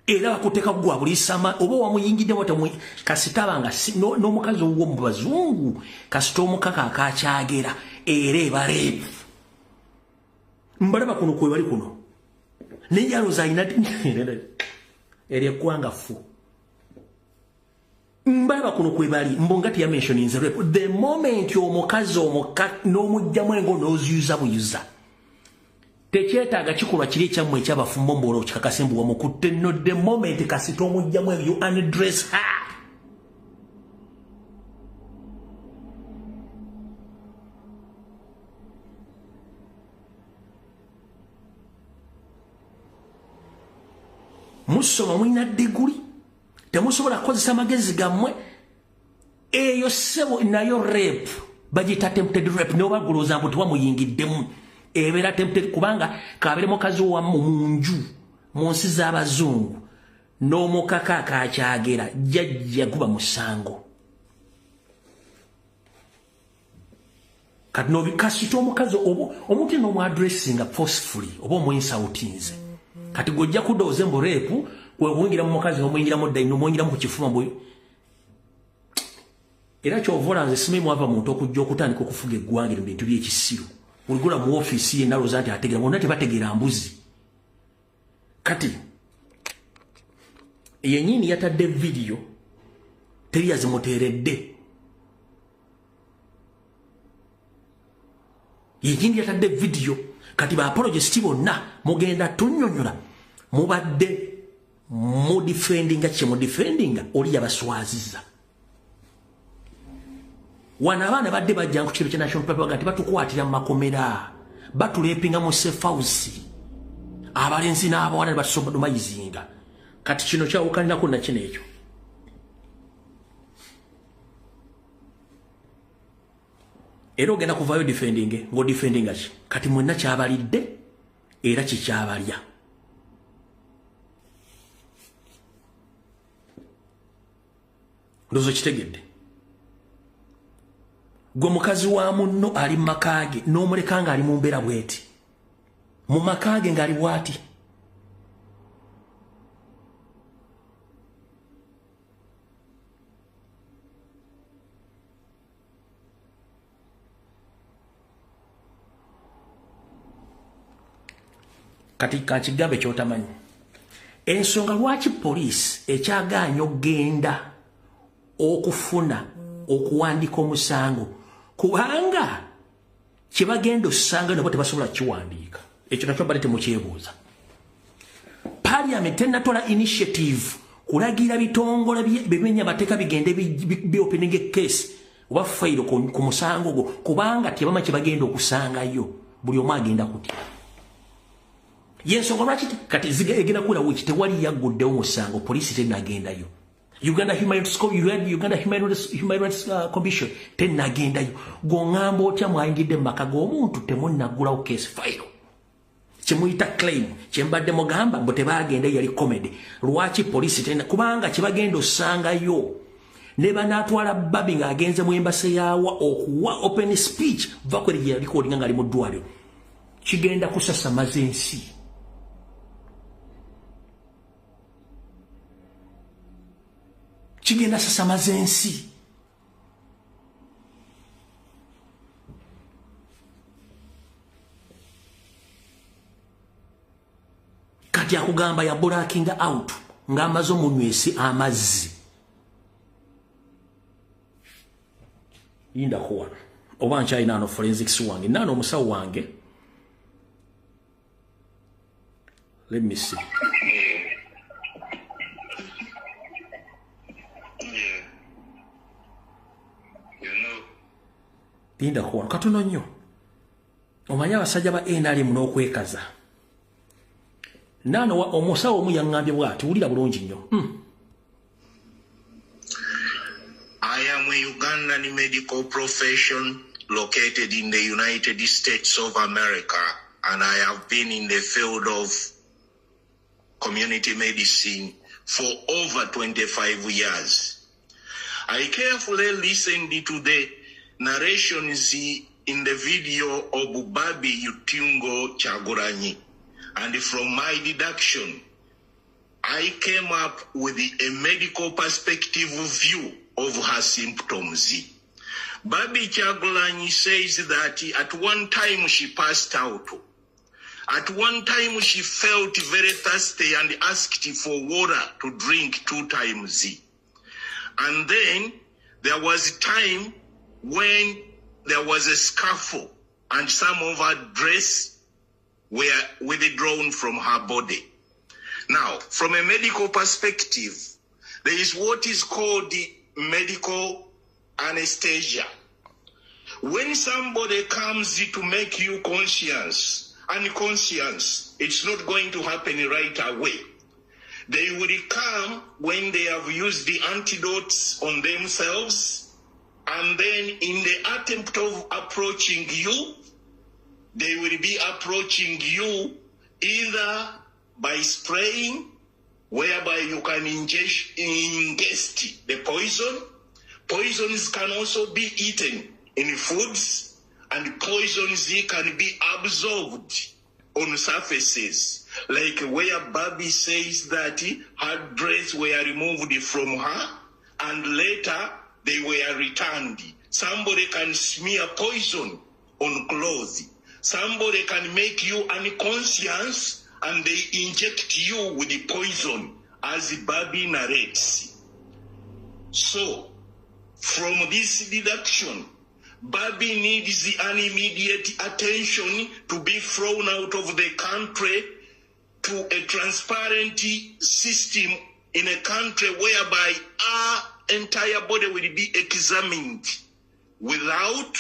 era bakuteeka kugwa bulisama oba wamuyingiddemu kasita abanga n'omukazi owuwo mu Bazungu kasita omukaka akakyagera era eba rape. Mbalaba kuno kwe bali kuno nenjalo zaina eri eggwanga fu. Mbalaba kuno kwe bali mbongati ya mentioning rape. The moment omukazi n'omugjamu engo n'oziyuza buyuza tekyetaaga kikolwa kiri ekyammwe ekyabafumbo mbola okikakase mbu wamukutte no. The moment kasita omugjamu you undress her. Musoma mwina degree temusobola kukozesa amagezi gammwe eyo sebo nayo rape bagita tempted rape noba guloza mbu twamuyingiddemu ebeera tempted kubanga kabere mukazi wamu munju mu nsi z'Abazungu n'omukaka akakyagera jjajja guba musango. Kati kasita omukazi omuntu n'omwadressinga forcefully oba omwinsawutinze kati gojja kudooze mbu rape kwewungira mu mukazi n'omuyingiramu ddayi n'omuyingiramu ku kifuma mbu era kyovola nze simanyi mwava muntu okujja okutandika okufuga eggwanga mu bintu by'ekisiru oligula mu ofiisi ye nalooza nti ategeera bonna tebategeera mbuzi. Kati yennyini yatadde vidiyo teri yazimuteeredde. Yennyini yatadde vidiyo kati ba apologists bonna mugenda tunnyonnyola mubadde mu defendinga kye mu defendinga oli yabaswaziza. Wana abaana badde bajja ku kiro kya National Paper nti batukwatira mu makomera batulepinga mu safe house abalenzi n'abawala batusomayizinga. Kati kino kyawukanirako na kino ekyo. Era ogenda kuvaayo defending ng'odefendinga ki kati mwenna kyabalidde era kikyabalya. Ndozo kitegedde gwe mukazi wa munno ali mu makaage n'omuleka nga ali mu mbeera bweti mu makaage ng'ali bwati. Kati kakigambe kyotamanyi ensonga lwaki poliisi ekyagaanya okgenda okufuna okuwandika omusango kubanga kyebagenda osanga nabo tebasobola kiwandiika. Ekyo nakyo bali temukyebuuza. Parliament tenatola initiative kulagira bitongole bimenya amateeka bigende biopening a case oba fayiro ku musango gwo kubanga tebama kyebagenda okusangayo buli omu agenda kutya. Yensonga lwaki kati egenda kula wiki tewali yagguddewo musango poliisi tenagendayo. Uganda Human Rights Commission tenagendayo. Gongamba otya mwayingidde mu maka g'omuntu temunnagulawo case file kyemuyita claim kyembadde mugamba mbu tebagenda yali comedy. Lwaki poliisi tena kubanga kyebagenda osangayo ne banaatwala babi ng'agenze mu embase yaawa okuwa open speech vakweri ya recording nga ali mu ddwaliro kigenda kusasamaza ensi. Kigenda sasamaza ensi. kati akugamba ya blacking out ng'amaze omunywesi amazzi yinda kuwa oba nkyalina ano forensics wange nano omusawo wange. Let me see. Yinda kuwa katono nnyo omanya abasajja ba NRM n'okwekaza nano omusawo omu yaŋŋambye bw'ati wulira bulungi nnyo. I am a Ugandan medical profession located in the United States of America, and I have been in the field of community medicine for over 25 years. I carefully listened to the narrations in the video of Babi Yutungo Chaguranyi, and from my deduction, I came up with a medical perspective view of her symptoms. Babi Chaguranyi says that at one time she passed out. At one time she felt very thirsty and asked for water to drink 2 times. And then there was time when there was a scuffle and some of her dress were withdrawn from her body. Now, from a medical perspective, there is what is called the medical anesthesia. When somebody comes to make you unconscious, it's not going to happen right away. They will come when they have used the antidotes on themselves, and then in the attempt of approaching you, they will be approaching you either by spraying, whereby you can ingest the poison. Poisons can also be eaten in foods, and poisons can be absorbed on surfaces, like where Babi says that her dress were removed from her and later they were returned. Somebody can smear poison on clothes. Somebody can make you unconscious and they inject you with the poison, as Babi narrates. So, from this deduction, Babi needs an immediate attention to be thrown out of the country to a transparent system in a country whereby our entire body will be examined without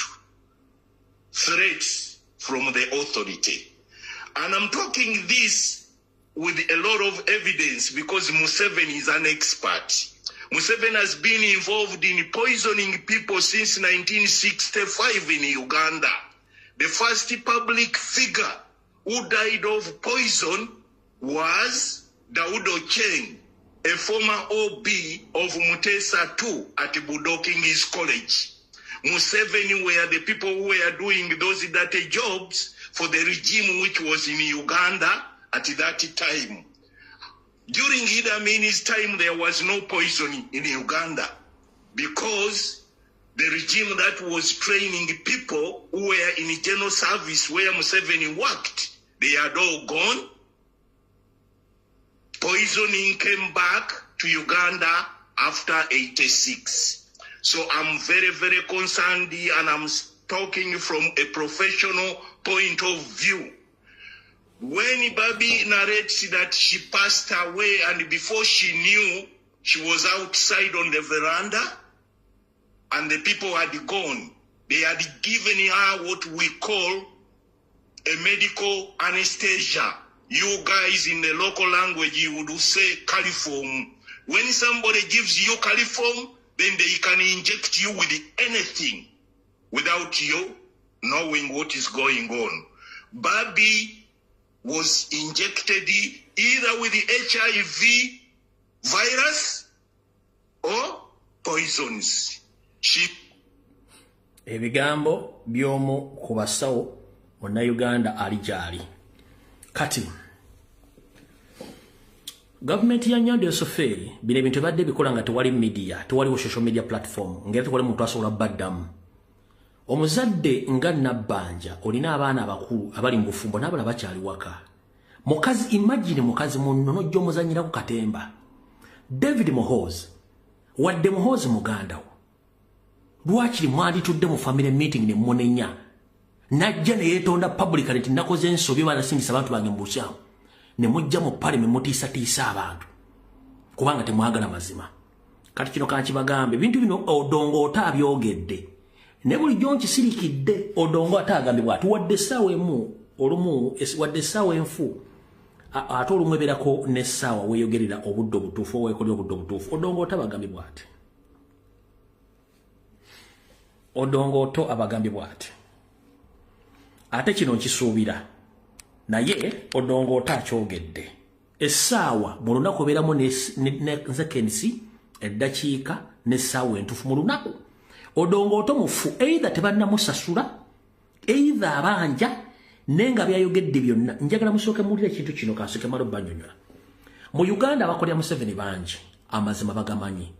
threats from the authority. And I'm talking this with a lot of evidence because Museveni is an expert. Museveni has been involved in poisoning people since 1965 in Uganda. The first public figure who died of poison was Daud Ocheng, a former OB of Mutesa II at Budo King's College. Museveni were the people who were doing those dirty jobs for the regime which was in Uganda at that time. During Idi Amin's time, there was no poison in Uganda because the regime that was training people who were in general service where Museveni worked, they had all gone. Poisoning came back to Uganda after 86. So I'm very, very concerned and I'm talking from a professional point of view. When Babi narrates that she passed away and before she knew, she was outside on the veranda and the people had gone. They had given her what we call a medical anesthesia. You guys in the local language, you would say caliform. When somebody gives you caliform, then they can inject you with anything without you knowing what is going on. Babi was injected either with the HIV virus or poisons. Ebigambo byomu ku basawo muna Uganda ali gyali. Kati government ya Nyando Soferi bino ebintu badde bikola nga tewali media, tewali social media platform, ngera tewali muntu asobola baddamu. Omuzadde nga Nabbanja olina abaana abakulu abali mu bufumbo n'abalala bakyali waka. Mukazi, imagine mukazi munono jomuzanyira ku katemba. David Muhoozi. Wadde Muhoozi muganda wo. Lwakiri mwanditudde mu family meeting ne munenya. Najja ne yeetonda publicly nti nakoze ensobi banasingisa abantu bange mu bukyamu. Ne mujja mu parliament mutiisa abantu. Kubanga temwagala mazima. Kati kino kankibagambe bintu bino Odongo otabyogedde. Ne buli jonki sirikidde Odongo atagambibwa ati wadde ssaawa emu olumu wadde ssaawa enfu ate olumu ebeerako n'essaawa weeyogerera obudde obutuufu weekolera obudde obutuufu Odongo otabagambibwa ati. Odongo oto abagambibwa ati. Ate kino nkisuubira naye Odongo otakyogedde. Essaawa mu lunaku obeeramu ne kensi eddakiika n'essaawa entuufu mu lunaku. Odongo oto mufu either tebannamusasula either abanja nenga byayogedde byonna. Njagala musooke muwulire ekintu kino kasooke malo banyonyola. Mu Uganda abakolera Museveni bangi amazima bagamanyi.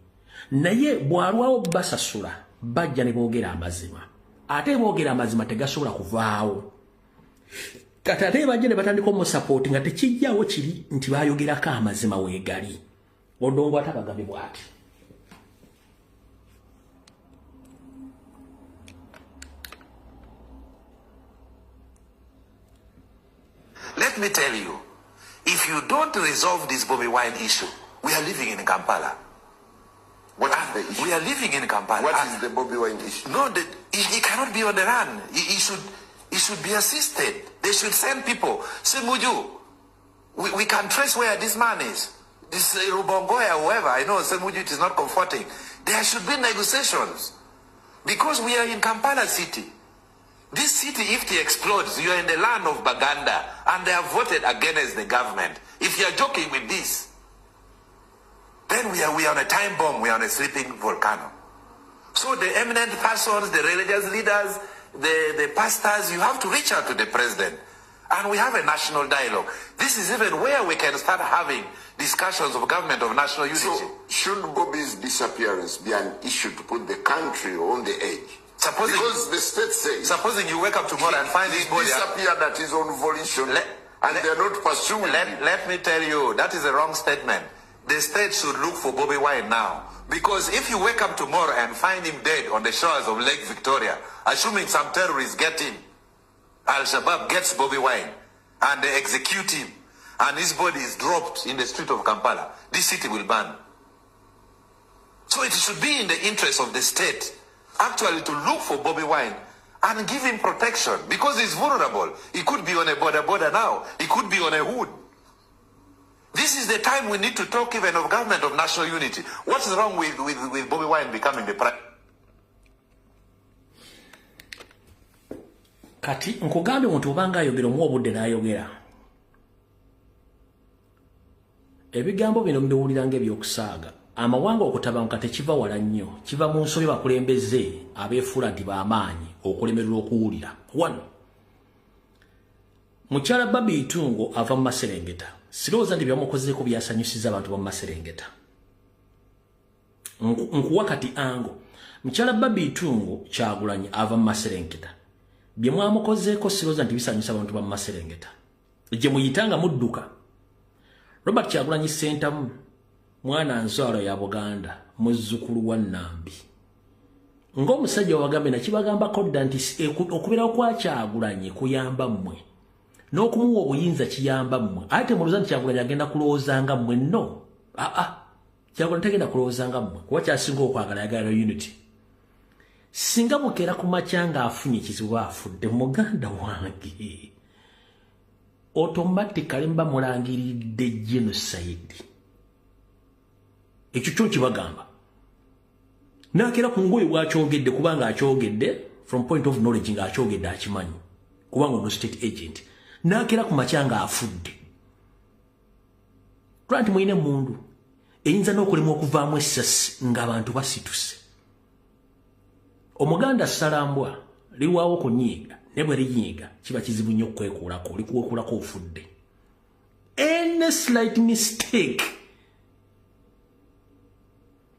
Naye bwalwawo basasula bajja ne boogera amazima. Ate boogera amazima tegasobola kuvaawo. Kati ate bajja ne batandika omusapoti nga tekijjaawo kiri nti baayogerako amazima weegali. Odongo atabagambibwa ati. Let me tell you, if you don't resolve this Bobby Wine issue, we are living in Kampala. What is the issue? We are living in Kampala. What is the Bobby Wine issue? No, he cannot be on the run. He should be assisted. They should send people. Say, Muju, we can trace where this man is. This Rubongoya, whoever. I know, Semuju, it is not comforting. There should be negotiations. Because we are in Kampala city. This city, if it explodes, you are in the land of Baganda, and they have voted against the government. If you are joking with this, then we are on a time bomb, we are on a sleeping volcano. So the eminent persons, the religious leaders, the pastors, you have to reach out to the president. And we have a national dialogue. This is even where we can start having discussions of government of national unity. So, should Bobby's disappearance be an issue to put the country on the edge? Because the state says... Supposing you wake up tomorrow and find this body... disappear that is on volition and they are not pursuing Let me tell you, that is a wrong statement. The state should look for Bobby Wine now. Because if you wake up tomorrow and find him dead on the shores of Lake Victoria, assuming some terrorists get him, Al-Shabaab gets Bobby Wine, and they execute him, and his body is dropped in the street of Kampala, this city will burn. So it should be in the interest of the state actually to look for Bobby Wine and give him protection, because he's vulnerable. He could be on a border now. He could be on a hood. This is the time we need to talk even of government of national unity. What's wrong with Bobby Wine becoming the prime? Kati nkugambe muntu obanga ayogera mu obudde n'ayogera. Ebigambo bino mbiwulira ng'ebyokusaaga. Amawanga okutabanguka tekiva wala nnyo. Kiva mu nsobi bakulembeze abeefuula nti b'amaanyi okulemererwa okuwulira. Wano. Mukyala Babi Itungo ava mu Maserengeta. Sirowooza nti byamukozeeko byasanyusiza abantu ba Maserengeta. Nkuwa kati ango. Mukyala Babi Itungo Kyagulanyi ava mu Maserengeta. Bye mwamukozeeko sirowooza nti bisanyusa abantu ba Maserengeta. Gye muyitanga mudduka. Robert Kyagulanyi Ssentamu mwana nzalo ya Buganda muzzukulu wa Nambi. Ng'omusajja wagambe na kibagambako dda nti okubeerawo kwa Kyagulanyi kuyamba mmwe. N'okumuwa obuyinza kiyamba mmwe. Ate mulowooza nti Kyagulanyi agenda kulowoozanga mmwe nno. Kyagulanyi tagenda kulowoozanga mmwe. Kuba kyasinga okwagala yagala unity. Singa bukeera ku makya ng'afunye ekizibu afudde muganda wange. Automatically mba mulangiridde genocide. Ekyo kyo kibagamba. Nakeera ku ngoye bwakyogedde kubanga akyogedde from point of knowledge ng'akyogedde akimanyi. Kubanga ono state agent. Nakeera ku makya ng'afudde. Lwaki muyine mundu eyinza n'okulema okuvaamu essasi ng'abantu basituse. Omuganda Salambwa liwaawo kunyiiga ne bwe linyiiga kiba kizibu nnyo okwekuulako likuweekulako ofudde. Any slight mistake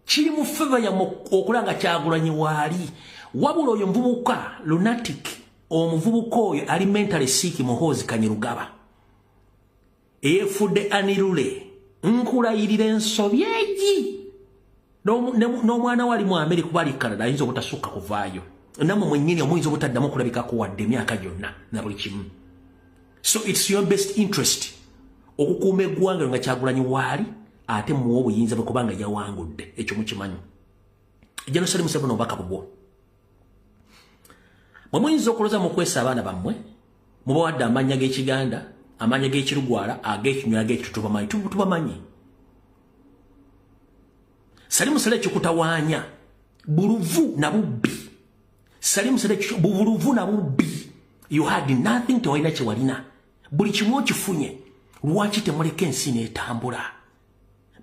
kiri mu favor ya okulanga Kyagulanyi waali. Wabula oyo muvubuka lunatic omuvubuka oyo ali mentally sick Muhoozi Kanyerugaba. eyefudde anirule nkulayirira ensobi egi n'omwana wali mu Amerika bali Canada ayinza obutasukka kuvaayo namwe mwennyini omuyinza obutaddamu okulabikako wadde emyaka gyonna na buli kimu. So it's your best interest okukuuma eggwanga nga Kyagulanyi waali ate muwa obuyinza bwe kubanga yawangudde ekyo mukimanyi. Jenoside Museveni obubaka bubwo mwe muyinza okulooza mu kwesa abaana bammwe mubawadde amannya g'Ekiganda amannya g'Ekirugwala ag'Ekinywa ag'Ekitutubamanyi tubamanyi. Salimu Sele kikutawaanya buluvu na bubbi. Salimu Sele buluvu na bubbi. You had nothing to walina kyewalina. Buli kimu okifunye. Lwaki temuleka ensi n'etambula?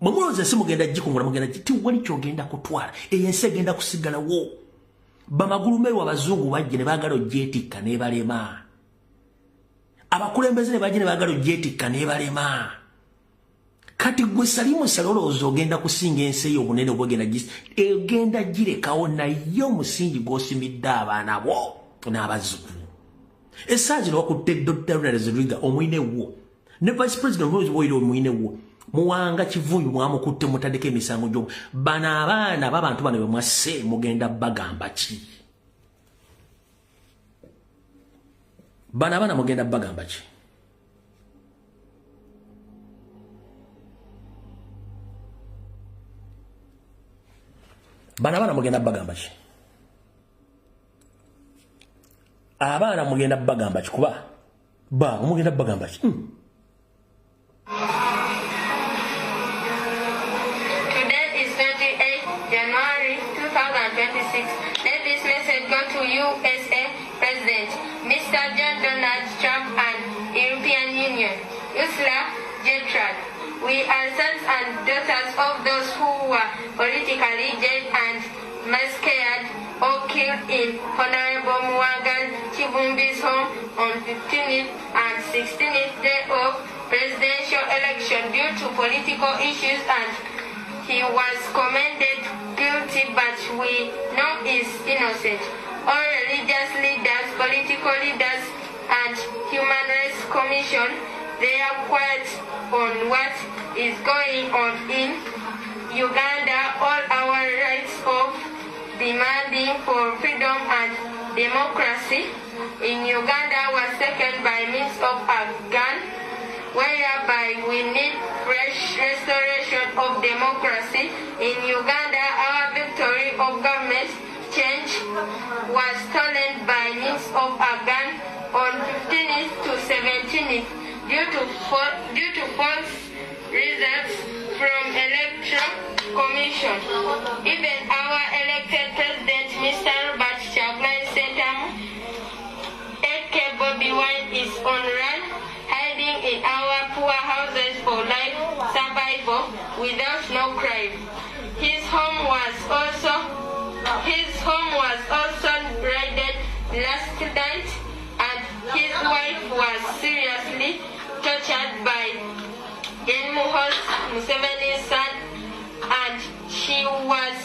Bwe mulowooza ensi mugenda gikungula mugenda giti wali kyogenda kutwala ensi egenda kusigalawo. Bamagulumeru abazungu bajje ne baagala ogyetikka n'ebalema. Abakulembeze ne bajje ne baagala ogyetikka n'ebalema. Kati gwe Salimu Sele olowooza ogenda kusinga ensi eyo obunene obwegenda egenda girekawo naye omusingi gw'osimidde abaana bo n'abazzukulu. Essaazi lwakutte Dr. Ronald Zeriga omwine wo ne Vice President Rose Boyle omwine wo muwanga Kivunyu mwamukutte mutaddeko emisango gyo bano abaana b'abantu bano be mwasse mugenda bagamba ki? Bano abaana mugenda bagamba ki? Bana bana mugenda bagamba ki? Abaana mugenda bagamba ki kuba ba mugenda bagamba ki? Today is 28 January 2026. Let this message go to USA President Mr. John Donald Trump and European Union. Ursula Gertrude. We are sons and daughters of those who were politically jailed and massacred or killed in Honorable Mwangan Chibumbi's home on 15th and 16th day of presidential election due to political issues, and he was commended guilty, but we know is innocent. All religious leaders, political leaders, and Human Rights Commission, they are quiet on what is going on in Uganda. All our rights of demanding for freedom and democracy in Uganda was taken by means of a gun, whereby we need fresh restoration of democracy in Uganda. Our victory of government change was stolen by means of a gun on 15th to 17th. Due to false results from election commission. Even our elected president, Mr. Robert Kyagulanyi Ssentamu, AK Bobi Wine, is on run, hiding in our poor houses for life survival without no crime. His home was also raided last night, and his wife was seriously tortured by Genmuhos Museveni's son, and she was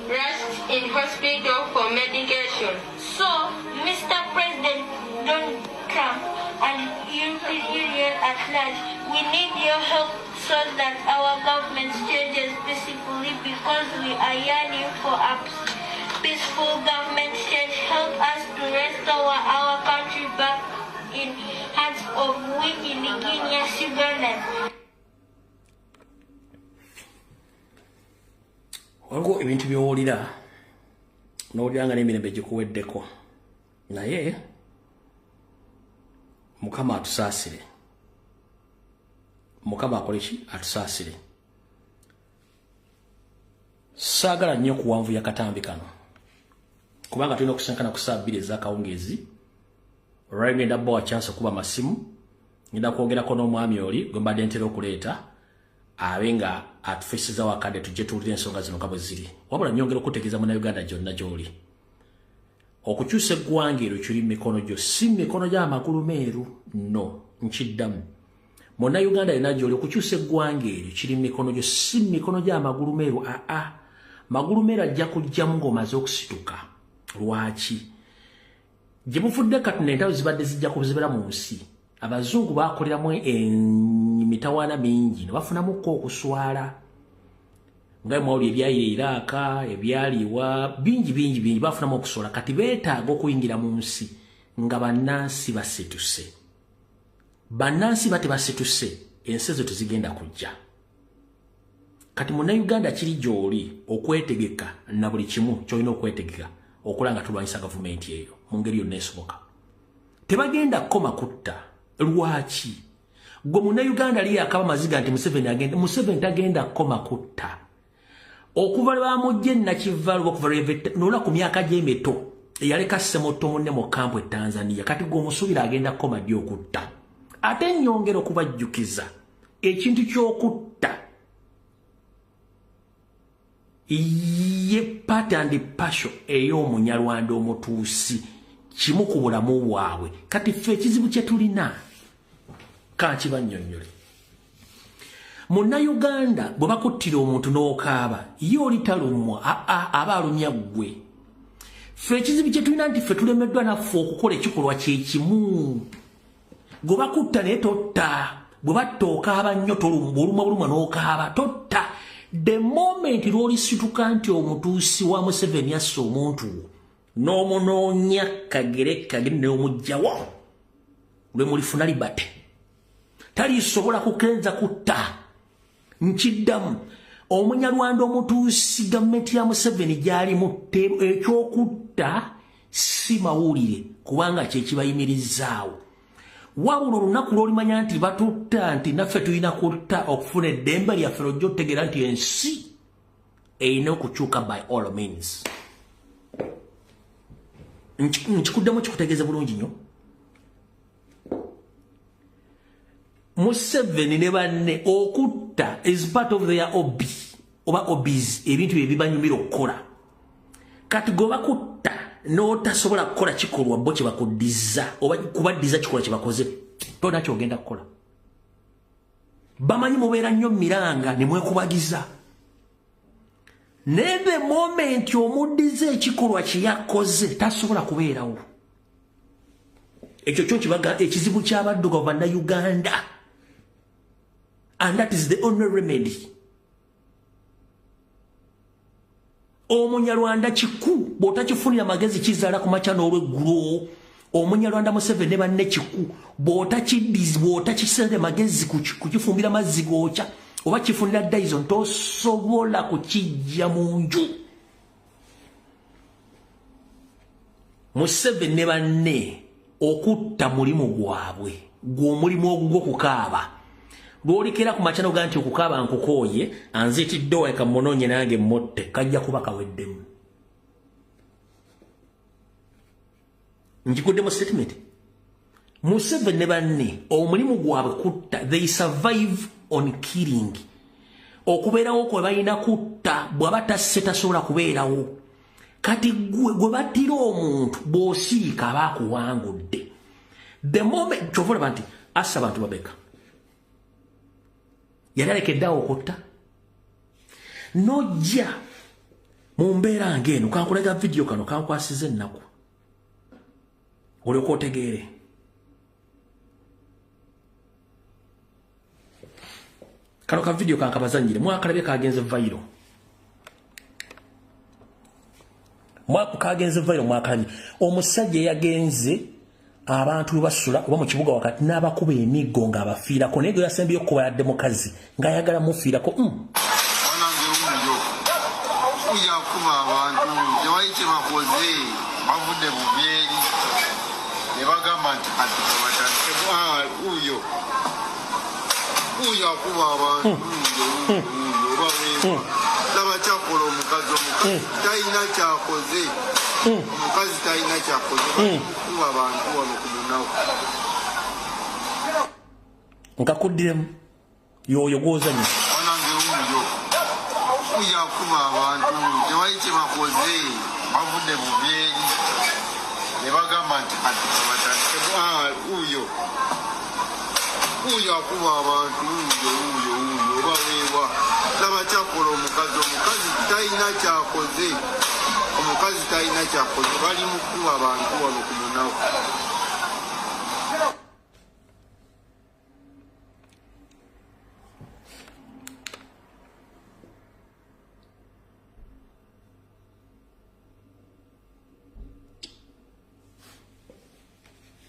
rushed in hospital for medication. So, Mr. President Donald Trump and European Union at large, we need your help so that our government changes peacefully, because we are yearning for a peaceful government change. Help us to restore our country back in hands of weak indigenous Ugandans. Waliwo ebintu by'owulira n'owulira nga n'emirembe gikuweddeko, naye Mukama atusaasire. Mukama akole ki? Atusaasire. Saagala nnyo kuwanvuya katambi kano, kubanga tulina okusenkana ku saa 2 ez'akawungeezi. Olwali ngenda bbawa chance okuba masimu, ngenda kwogerako n'omwami oli gwe mbadde ntera okuleeta abe nga atufeesiza wakadde tujje tuwulire ensonga zino nga bwe ziri. Wabula nnyongera okutegeeza Munnayuganda gyonna gy'oli. Okukyusa eggwanga eryo kiri mu mikono gyo, si mu mikono gy'amagulu meeru. No, nkiddamu. Munnayuganda yenna gy'oli, okukyusa eggwanga eryo kiri mu mikono gyo, si mu mikono gy'amagulu meeru. Magulu meeru ajja kujjamu ng'omaze okusituka. Lwaki? Gye muvudde kati n'entalo zibadde zijja kuzibeera mu nsi. Abazungu baakoleramu mitawana mingi bafunamu ko okuswala nga mwali ebyayire Iraka ebyaliwa bingi bafunamu okuswala kati beetaaga okuyingira mu nsi nga bannansi basetuse bannansi bate basetuse ensi ezo tezigenda kujja kati Munnayuganda kiri gy'oli okwetegeka na buli kimu kyolina okwetegeka okulanga tulwanyisa gavumenti eyo mu ngeri yonna esoboka tebagenda kukoma kutta lwaki gwe Munnayuganda li akaba maziga nti Museveni tagenda kukoma kutta okuva bamujje Nakivalu okuva nola ku myaka gy'emito yaleka Ssemoto munne mu kampu e Tanzania kati gwe omusuubira agenda kukoma ddi okutta ate nnyongera okubajjukiza ekintu ky'okutta ye part and parcel ey'Omunyarwanda omutuusi kimu ku bulamu bwabwe kati ffe ekizibu kye tulina kankibannyonnyole Munnayuganda bwe bakuttira omuntu n'okaaba ye oli talumwa aba alumya ggwe ffe ekizibu kye tulina nti ffe tulemeddwa naffe okukola ekikolwa kyekimu gwe bakutta naye totta bwe batta okaaba nnyo buluma n'okaaba totta the moment lw'olisituka nti omutuusi wa Museveni asse omuntu n'omunoonya kagere n'omugjawo lwe mulifuna libate talisobola kukenza kutta nkiddamu Omunyarwanda omutuusi gavumenti ya Museveni gy'alimu ekyokutta si mawulire kubanga kyekibayimirizaawo wabula olunaku lw'olimanya nti batutta nti naffe tulina kutta okufuna eddembe lyaffe lojja otegeera nti ensi erina okukyuka by all means nkikuddemu kikutegeeze bulungi nnyo Museveni ne banne okutta is part of their hobby oba hobbies ebintu bye bibanyumira okukola kati gwe bakutta n'otasobola kukola kikolwa bo kye bakuddiza oba kubaddiza kikolwa kye bakoze tona kyogenda kukola bamanyi mubeera nnyo miranga ne mwekubagiza ne the moment omuddiza ekikolwa kye yakoze tasobola kubeerawo ekyo kyo kibaga ekizibu ky'abaddugavu Bannayuganda and that is the only remedy Omunyarwanda kiku bw'otakifunira magezi kizaala ku makya n'olweggulo Omunyarwanda Museveni ne banne kiku bw'otakisere magezi kukifumbira mazzi gookya oba kifunira Dyson tosobola kukijja mu nju Museveni ne banne okutta mulimu gwabwe gw'omulimu ogw'okukaaba lw'olikera ku makya n'ogaa nti okukaaba nkukooye anzitidde weka munoonye nange mmotte kajja kuba kaweddemu nkikuddemu statement Museveni ne banne omulimu gwabwe kutta they survive on killing okubeerawo kwe balina kutta bw'aba tasse tasobola kubeerawo kati gwe battira omuntu bw'osiika aba akuwangudde the moment kyova olaba nti assa abantu babeka yali alekeddeawo okutta nojja mu mbeera ng'eno kankulaga vidiyo kano kankwasiza ennaku olyoka otegeere kano ka vidiyo kankabazanyire mwakalabye kagenze vairo mwakalabye omusajja yagenze abantu basula oba mu kibuga wakati n'abakuba emiggo ng'abafiirako naye yasembeyo okuba yadde mukazi ng'ayagala mufiirako yakuba abantu tewali kye bakoze bavudde bubyeri ne bagamba nti kati uyo akuba abantu oba weewa laba kyakola omukazi talina kyakoze omukazi talina kyakoze kuba abantu wano ku munaku nkakuddiremu yoyo gwozanya wanange uyo akuba abantu tewali kye bakoze bavudde bubyeri ne bagamba nti kati batandike uyo akuba abantu oba weewa laba kyakola omukazi talina kyakoze omukazi talina kyakoze bali mu kuba abantu wano ku munaku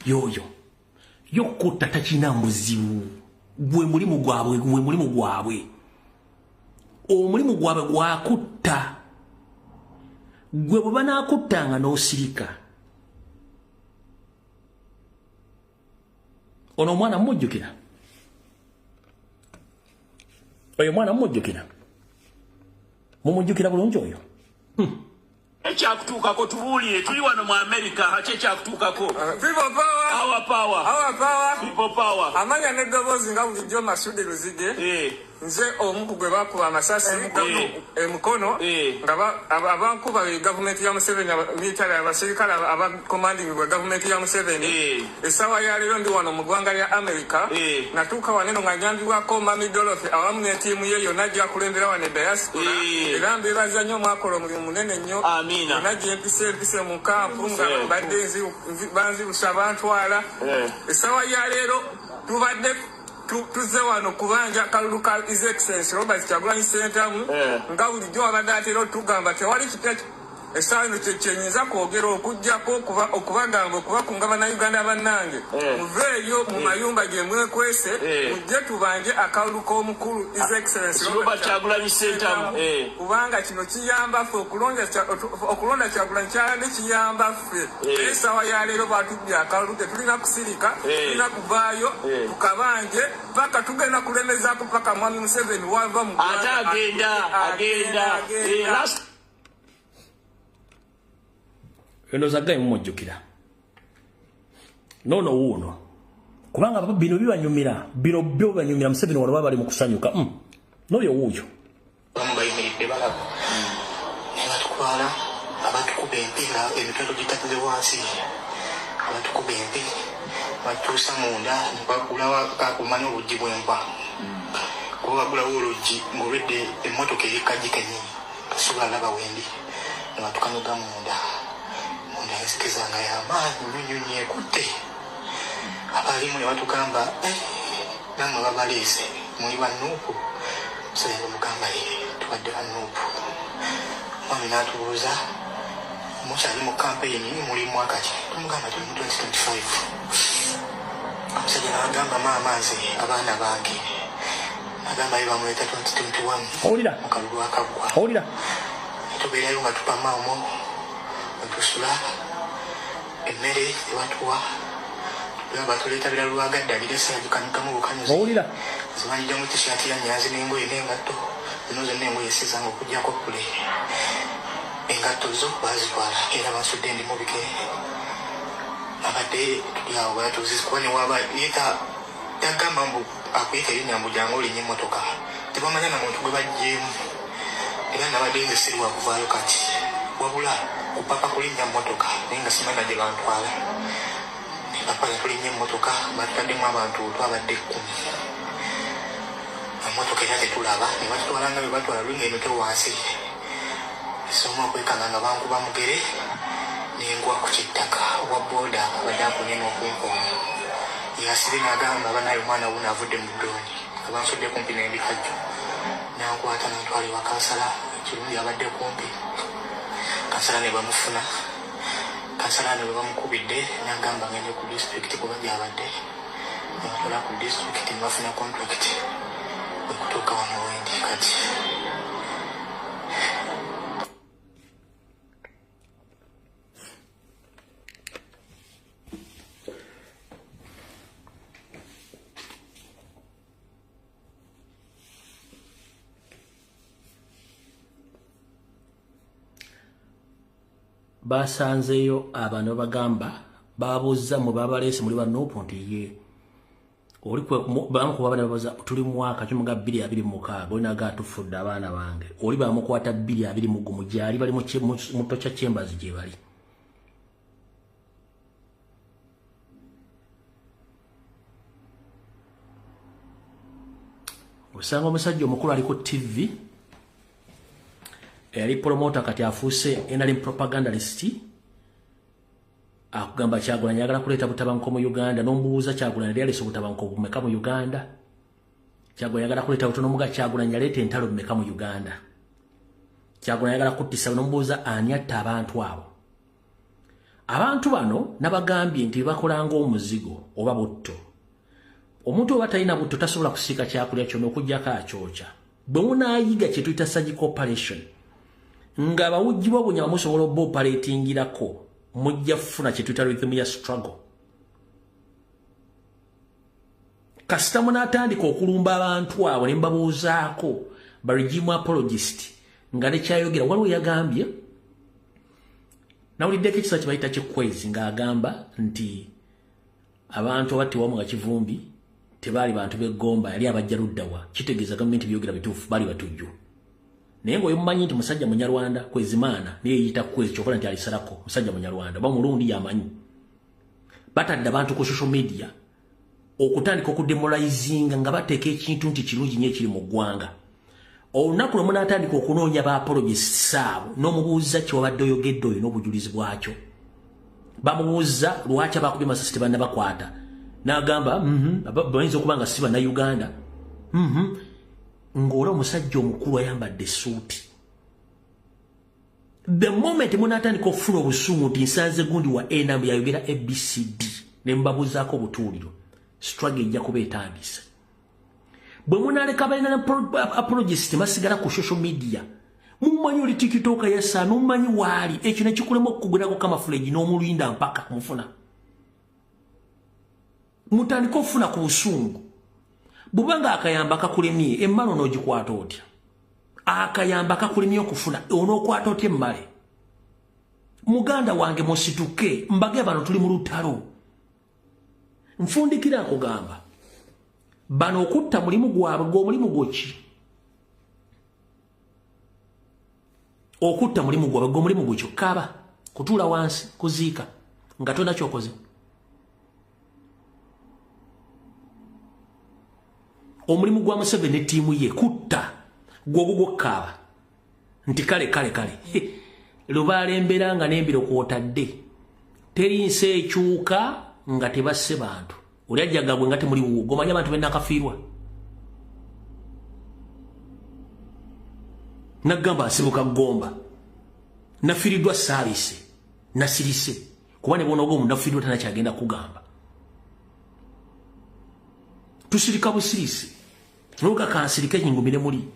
yoyo yokutta takina muzibu gwe mulimu gwabwe omulimu gwabwe gwakutta gwe bwe banakuttanga n'osirika ono omwana mumujjukira oyo mwana mumujjukira bulungi oyo ekyakutuukako tubuulire tuli wano mu America haki ekyakutuukako People power. Our power. Our power. People power. Amanya n'eddoboozi nga bulijjo Masudi Luzige. Nze omu gwe bakuba amasasi emukono nga abankuba gavumenti ya Museveni military abasirikale aba commanding bwe gavumenti ya Museveni essaawa ya leero ndi wano mu ggwanga lya America natuuka waneno nga njambibwako Mami Dorothy awamu n'ettiimu ye yonna gyakulembera wane diaspora era mbeebaza nnyo mwakola omulimu munene nnyo nagyempise mu kampu nga badde banzibusa bantwala essaawa ya leero tubadde tuze wano kubanja kalulu ka His Excellency Robert Kyagulanyi Ssentamu nga bulijjo wabadde atera otugamba tewali kitaki essaawa kyenyinza kwogera okuggyako okubagamba okubakunga bannayuganda bannange muveeyo mu mayumba gye mwekwese mujje tubanje akalulu k'omukulu His Excellency Robert Kyagulanyi Ssentamu kubanga kino kiyamba ffe okulonda Kyagulanyi kyalande kiyamba ffe essaawa ya leero batubye akalulu tetulina kusirika tulina kuvaayo tukabanje paka tugenda kulemezaako paka Mwami Museveni wava mu ate agenda eno zagaye mumujjukira nono wuuno kubanga bino bibanyumira bino byo banyumira Museveni wano bali mu kusanyuka n'oyo wuuyo bamubayimiridde balaba ne batutwala abatukuba empira emitwalo gitatuze wansi abatukuba empi batuusa munda ne bagulawo akumanya oluggi bw'enva kuba bagulawo oluggi ng'olwedde emmotoka erikka gikenyini kasuba alaba wendi ne batukanoga munda yasikizanga y'amaanyi nyunyunyi ekutte abalimu ne batugamba namwe babaleese muli bannuupu Museveni bamugamba tubadde bannuupu Mwami n'atubuuza mukyali mu kampeyini muli mwaka ki tumugamba tuli mu 2025 omusajja n'agamba maama nze abaana bange agamba ye bamuleeta 2021 mu kalulu akaggwa tubeerayo nga tupamaamu tusula emmere ewatuwa batuleeta bira lwagadde aliresa agikanyukamu bukanyuzi zimanyijamu tishaati ya nyazi n'engoye n'engatto zino zonna engoye esizanga okujjako kule engatto zo bazitwala era bansudde ndi mu bigere abadde tuli awo batuzikuba ne waba yeeta tagamba mbu akuyita erinnya mbu jangu olinya emmotoka tebamanya na muntu gwe bajjeemu era nabadde nze siri wakuvaayo kati wabula kupapa kulinnya mmotoka naye nga simanya gye bantwala ne papa yatulinnya emmotoka batutaddemu abantu twabadde 10 emmotoka era tetulaba ne batutwala nga bwe batwala luli ng'emitwe wansi esoma okwekanga nga bankuba mugere n'engwa ku kittaka owa booda abadde akunye n'okunkoomu yasibe n'agamba banaye omwana wuno avudde mu ddooni nga bansudde kumpi n'embikajjo nankwata nantwala ewa kansala kirungi abadde kumpi kansala ne bamufuna kansala ne bamukubidde n'agamba ngende ku disitulikiti kuba gyabadde nebatwala ku disitulikiti nebafuna kontrakiti okutuuka wano wendi kati basanzeyo abantu bagamba babuuza mu babaleese muli bannuupu nti ye oli bamukuba bana babuuza tuli mwaka 2026 olina gatufudde abaana bange oli bamukwata 2021 gyali bali mu tocha chambers gye bali osanga omusajja omukulu ali ku TV yali promoter kati afuuse enali propagandalist akugamba Kyagulanyi yagala kuleeta butabanko mu Uganda n'ombuuza Kyagulanyi yali alese butabanko bumeka mu Uganda Kyagulanyi yagala kuleeta butono muga Kyagulanyi yaleeta entalo bumeka mu Uganda Kyagulanyi yagala kuttisa n'ombuuza ani atta abantu abo abantu bano nabagambye nti bakolanga omuzigo oba butto. Omuntu oba talina butto tasobola kusiika kyakulya kyonna okuggyako akyokya. Bwe munaayiga kye tuyita surgical operation nga bawujjibwa bunyama musobola operatingirako mujja kufuna kye tuyita rhythm ya struggle. Kasita munaatandika okulumba abantu abo ne mbabuuzaako ba regime apologist nga nekyayogera waliwo yagambye nawuliddeko ekisa kye bayita kikwezi ng'agamba nti abantu abatiwamu nga Kivumbi tebaali bantu beggomba yali abajja luddawa kitegeeza gavumenti byogera bituufu baali batujju. Naye ng'oyo mumanyi nti musajja Munyarwanda Kwezimaana niye yiyita Kwezi kyokola nti alisalako musajja Munyarwanda ba Mulundi yamanyi. Batadde abantu ku social media okutandika okudemoralizinga nga bateeka ekintu nti kirungi nnyo ekiri mu ggwanga. Olunaku lwe munaatandika okunoonya ba apologists abo n'omubuuza kye wabadde oyogedde oyo n'obujulizi bwakyo. Bamubuuza lwaki abakubye masasi tebannabakwata. N'agamba bayinza okuba nga si Bannayuganda. Ng'olwo omusajja omukulu ayambadde suuti. The moment munaatandika okufuna obusungu nti nsanze gundi wa NRM yayogera ABCD ne mbabuuzaako obutuuliro struggle ejja kuba etandise. Bwe munaaleka balina apologist masigala ku social media mumanyi oli TikTok yasa mumanyi waali ekyo ne kikulema okugulako kamafulegi n'omulinda mpaka kumufuna. Mutandika okufuna ku busungu. Bubanga akayamba kakulemye emmalo n'ogikwata otya. Akayamba kakulemye okufuna onookwata otya emmale. Muganda wange musituke mbage bano tuli mu lutalo. Nfundikira akugamba bano okutta mulimu gwabwe gw'omulimu gwoki. Okutta mulimu gwabwe gw'omulimu gwekyo kaba kutuula wansi kuziika nga tona kyokoze. Omulimu gwa Museveni ne ttiimu ye kutta gwogwo gwokkaaba nti kale lubalembera nga n'embiro kwotadde teri nsi ekyuka nga tebasse bantu. Oli ajjagabwe nga temuli wuwo gomanya abantu bennakafiirwa. Nagamba nsibuka Gomba nafiiriddwa saabise nasirise kuba ne bona ogwo munafiiriddwa tanakyagenda kugamba. Tusirika busirisi nuka kansirike nyingumire muli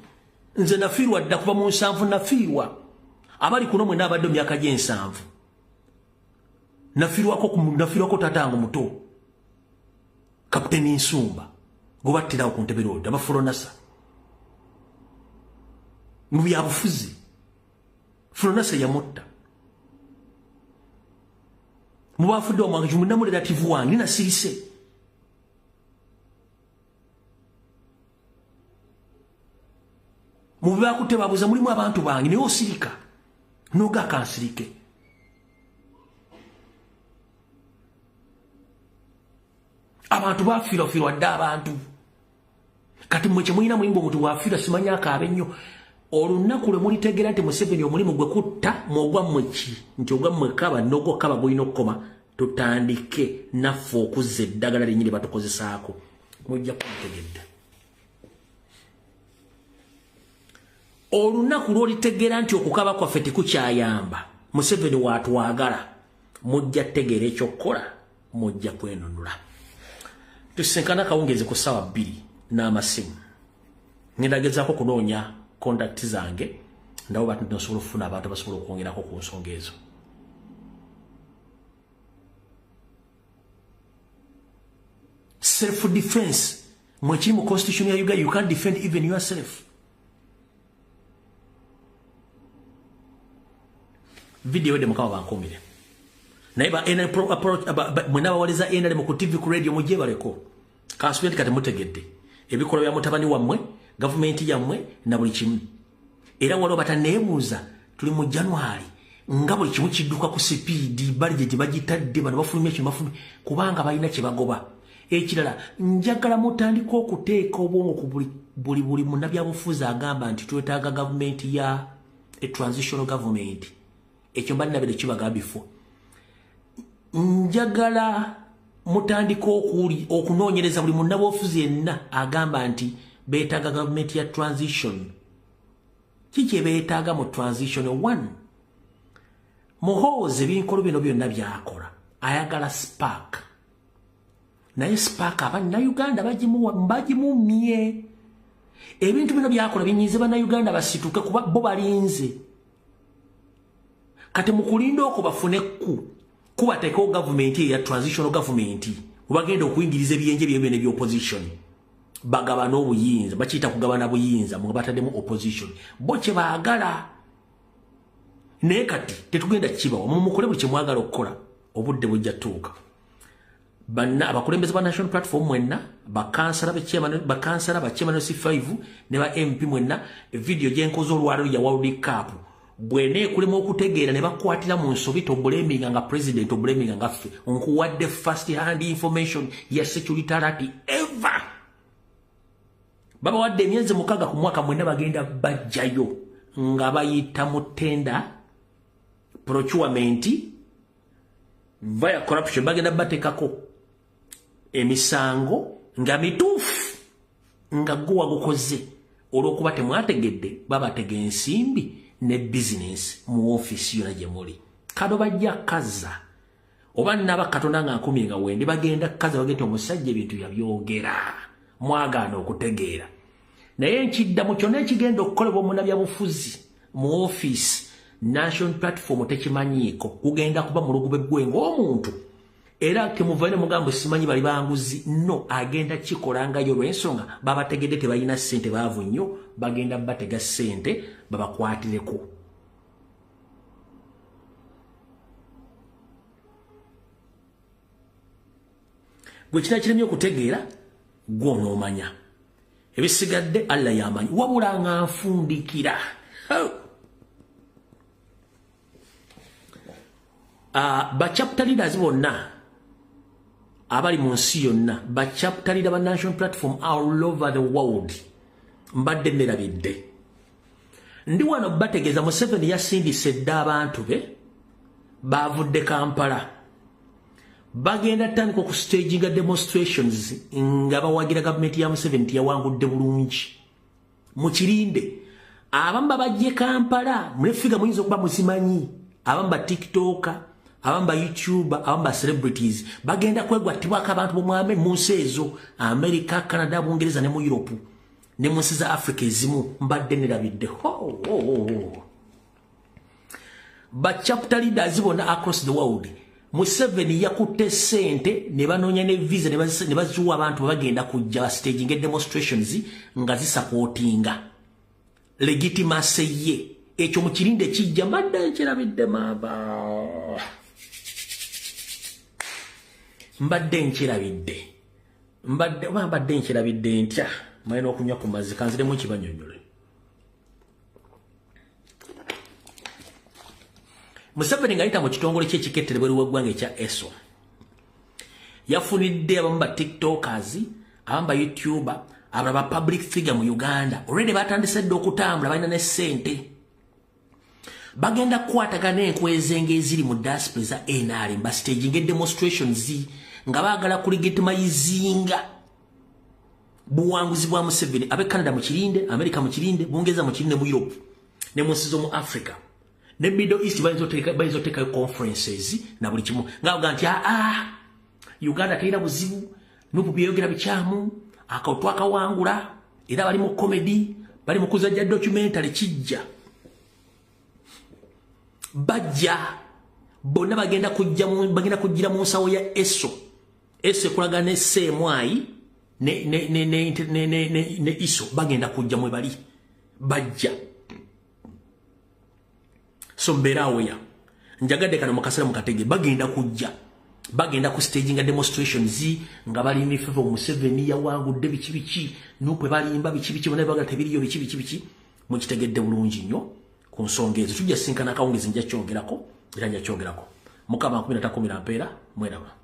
nze nafiirwa dda kuva mu 7 nafiirwa abali kuno mwe nabadde myaka gye 7 nafiirwako tatango muto Kapteni Nsumba gobattirawo ku ntebe road abafuronasa mu byabufuzi furonasa yamutta mu bafudde omwaka kimu namu relative wange nasirise. Mubiba kutebabuza mulimu abantu bangi ne osirika noga kansirike. Abantu bafiirwa dda abantu. Kati mwe kye mulina muyimba omuntu wafiirwa simanya akaabe nnyo. Olunaku lwe mulitegeera nti Museveni omulimu gwe kutta mwogwa mweki nti ogwa mwekaba n'ogwo kaba gulina okukoma tutandike naffe okuzza eddagala lyennyini batukozesaako mujja kumutegedde. Olunaku lw'olitegeera nti okukaba kwaffe tekukyayamba Museveni waatwagala mujja tegeera ekyokukola mujja kwenunula. Tusinkana kawungezi ku ssaawa 2 n'amasimu. Ngendagezaako kunoonya kontakiti zange ndabo bati nsobola okufuna abantu abasobola okwongerako ku nsonga ezo. Self defense mwekiri mu constitution ya Uganda, you can't defend even yourself. Video de mukaba bankomire naiba ena mwenaba waliza ena mu TV ku radio mujye baleko kasubenti kati mutegedde ebikola bya mutabani wamwe government yamwe na buli kimu era walo bataneebuuza tuli mu January nga buli kimu kidduka ku speed bali gye bagitadde bano bafulumye kimafulumye kubanga balina kye bagoba. Ekirala njagala mutandika okuteeka obwongo ku buli munnabyabufuzi agamba nti twetaaga government ya a transitional government. Ekyo mbali nabere kibaga before. Njagala mutandika okunoonyereza buli munnabyabufuzi yenna agamba nti beetaaga government ya transition. Kiki beetaaga mu transition? 1. Muhoozi ebinkolo bino byonna byakola ayagala Spark naye Spark abannayuganda bagimumye ebintu bino byakola binyize bannayuganda basituke kuba bo balinze kati mukulinda okwo bafune kubateekawo gavumenti ya transitional government bagenda okuyingiriza ebyenje byebyo by'opposition bagabana obuyinza bakiyita kugabana buyinza mu bataddemu opposition bo kye baagala naye kati tetugenda kibawa mumukole buli kye mwagala okukola obudde bujja tuuka banna abakulembeze ba national platform mwenna bakansala ba chairman C5 ne ba MP mwenna video gyenkozo olwalo ya World Cup bwene kulema okutegeera ne bakwatira mu nsobi to blaming nga president blaming nga ffe onkuwadde first hand information ya security alert ever baba wadde emyezi mukaga ku mwaka mwenna bagenda bajjayo nga bayita mu tenda procurement via corruption bagenda batekako emisango nga mituufu nga gwa gukoze olwokuba temwategedde babatega ensimbi ne business mu office yona gye muli kado bajja kaza oba naba katonda nga akumye nga wende bagenda kaza bagenda omusajja ebintu yabyogera mwagaana okutegeera naye nkidda mu kyonna ekigenda okukolebwa omunabya bufuzi mu office national platform tekimanyiiko kugenda kuba mu lugube gwe ng'omuntu era temuvaire mugambo simanyi bali banguzi no agenda kikolangayo olw'ensonga babategedde tebalina ssente baavu nnyo bagenda batega ssente babakwatireko gwe kina kiremye okutegeera gw'onoomanya ebisigadde Allah yamanyi wabula nga nfundikira ba chapter leaders bonna abali mu nsi yonna ba chapter leader ba national platform all over the world mbadde nerabidde ndi wano bategeza Museveni yasindise dda abantu be bavudde Kampala bagenda tandika ku staging demonstrations nga bawagira government ya Museveni yawangudde bulungi mu kirinde abamba bajje Kampala mulefiga muyinza okuba muzimanyi abamba TikToker abamba YouTube abamba celebrities bagenda kwegwatibwa abantu bomwame mu nsi ezo America Canada Bungereza ne mu Europe ne mu nsi za Africa ezimu mbadde nerabidde ba chapter leaders bona across the world Museveni yakutte sente ne banoonya ne visa ne bazuwa abantu bagenda kujja staging demonstrations nga zisupportinga legitimacy ye ekyo mu kirinde kijja mbadde nkirabidde mbadde nkirabidde ntya mwena okunywa ku mazzi kanziremu ekibanyonyole Museveni ngayita mu kitongole ky'ekikettere bweru w'eggwanga ekya ESO yafunidde abamu ba TikTokers abamu ba YouTuber abalaba public figure mu Uganda already batandise dde okutambula balina ne ssente bagenda kukwatagana enkwezenge eziri mu diaspora za NRM ba staging demonstrations nga baagala kulegitimizinga buwanguzi bwa Museveni abe Canada mu kirinde America mu kirinde Bungereza mu kirinde mu Europe ne mu nsi zo mu Africa ne Middle East bayizoteka conferences na buli kimu nga nti Uganda terina buzibu nupu byogera bikyamu akawutwa akawangula era bali mu comedy bali mu kuzajja documentary kijja bajja bonna bagenda kujjira mu nsawo ya ESO kulaga ne CMI ne ISO bagenda kujja mwe bali bajja so mberawo ya njagadde kana mukasera mukatege bagenda ku staging demonstrations nga bali mifevo Museveni yawangudde biki nupwe balimba biki bonna baga tebiriyo biki mu kitegedde bulungi nnyo ku nsonga ezo tujja sinkana kawungezi nja kyongerako era nja kyongerako mukama 13 mpeera mweraba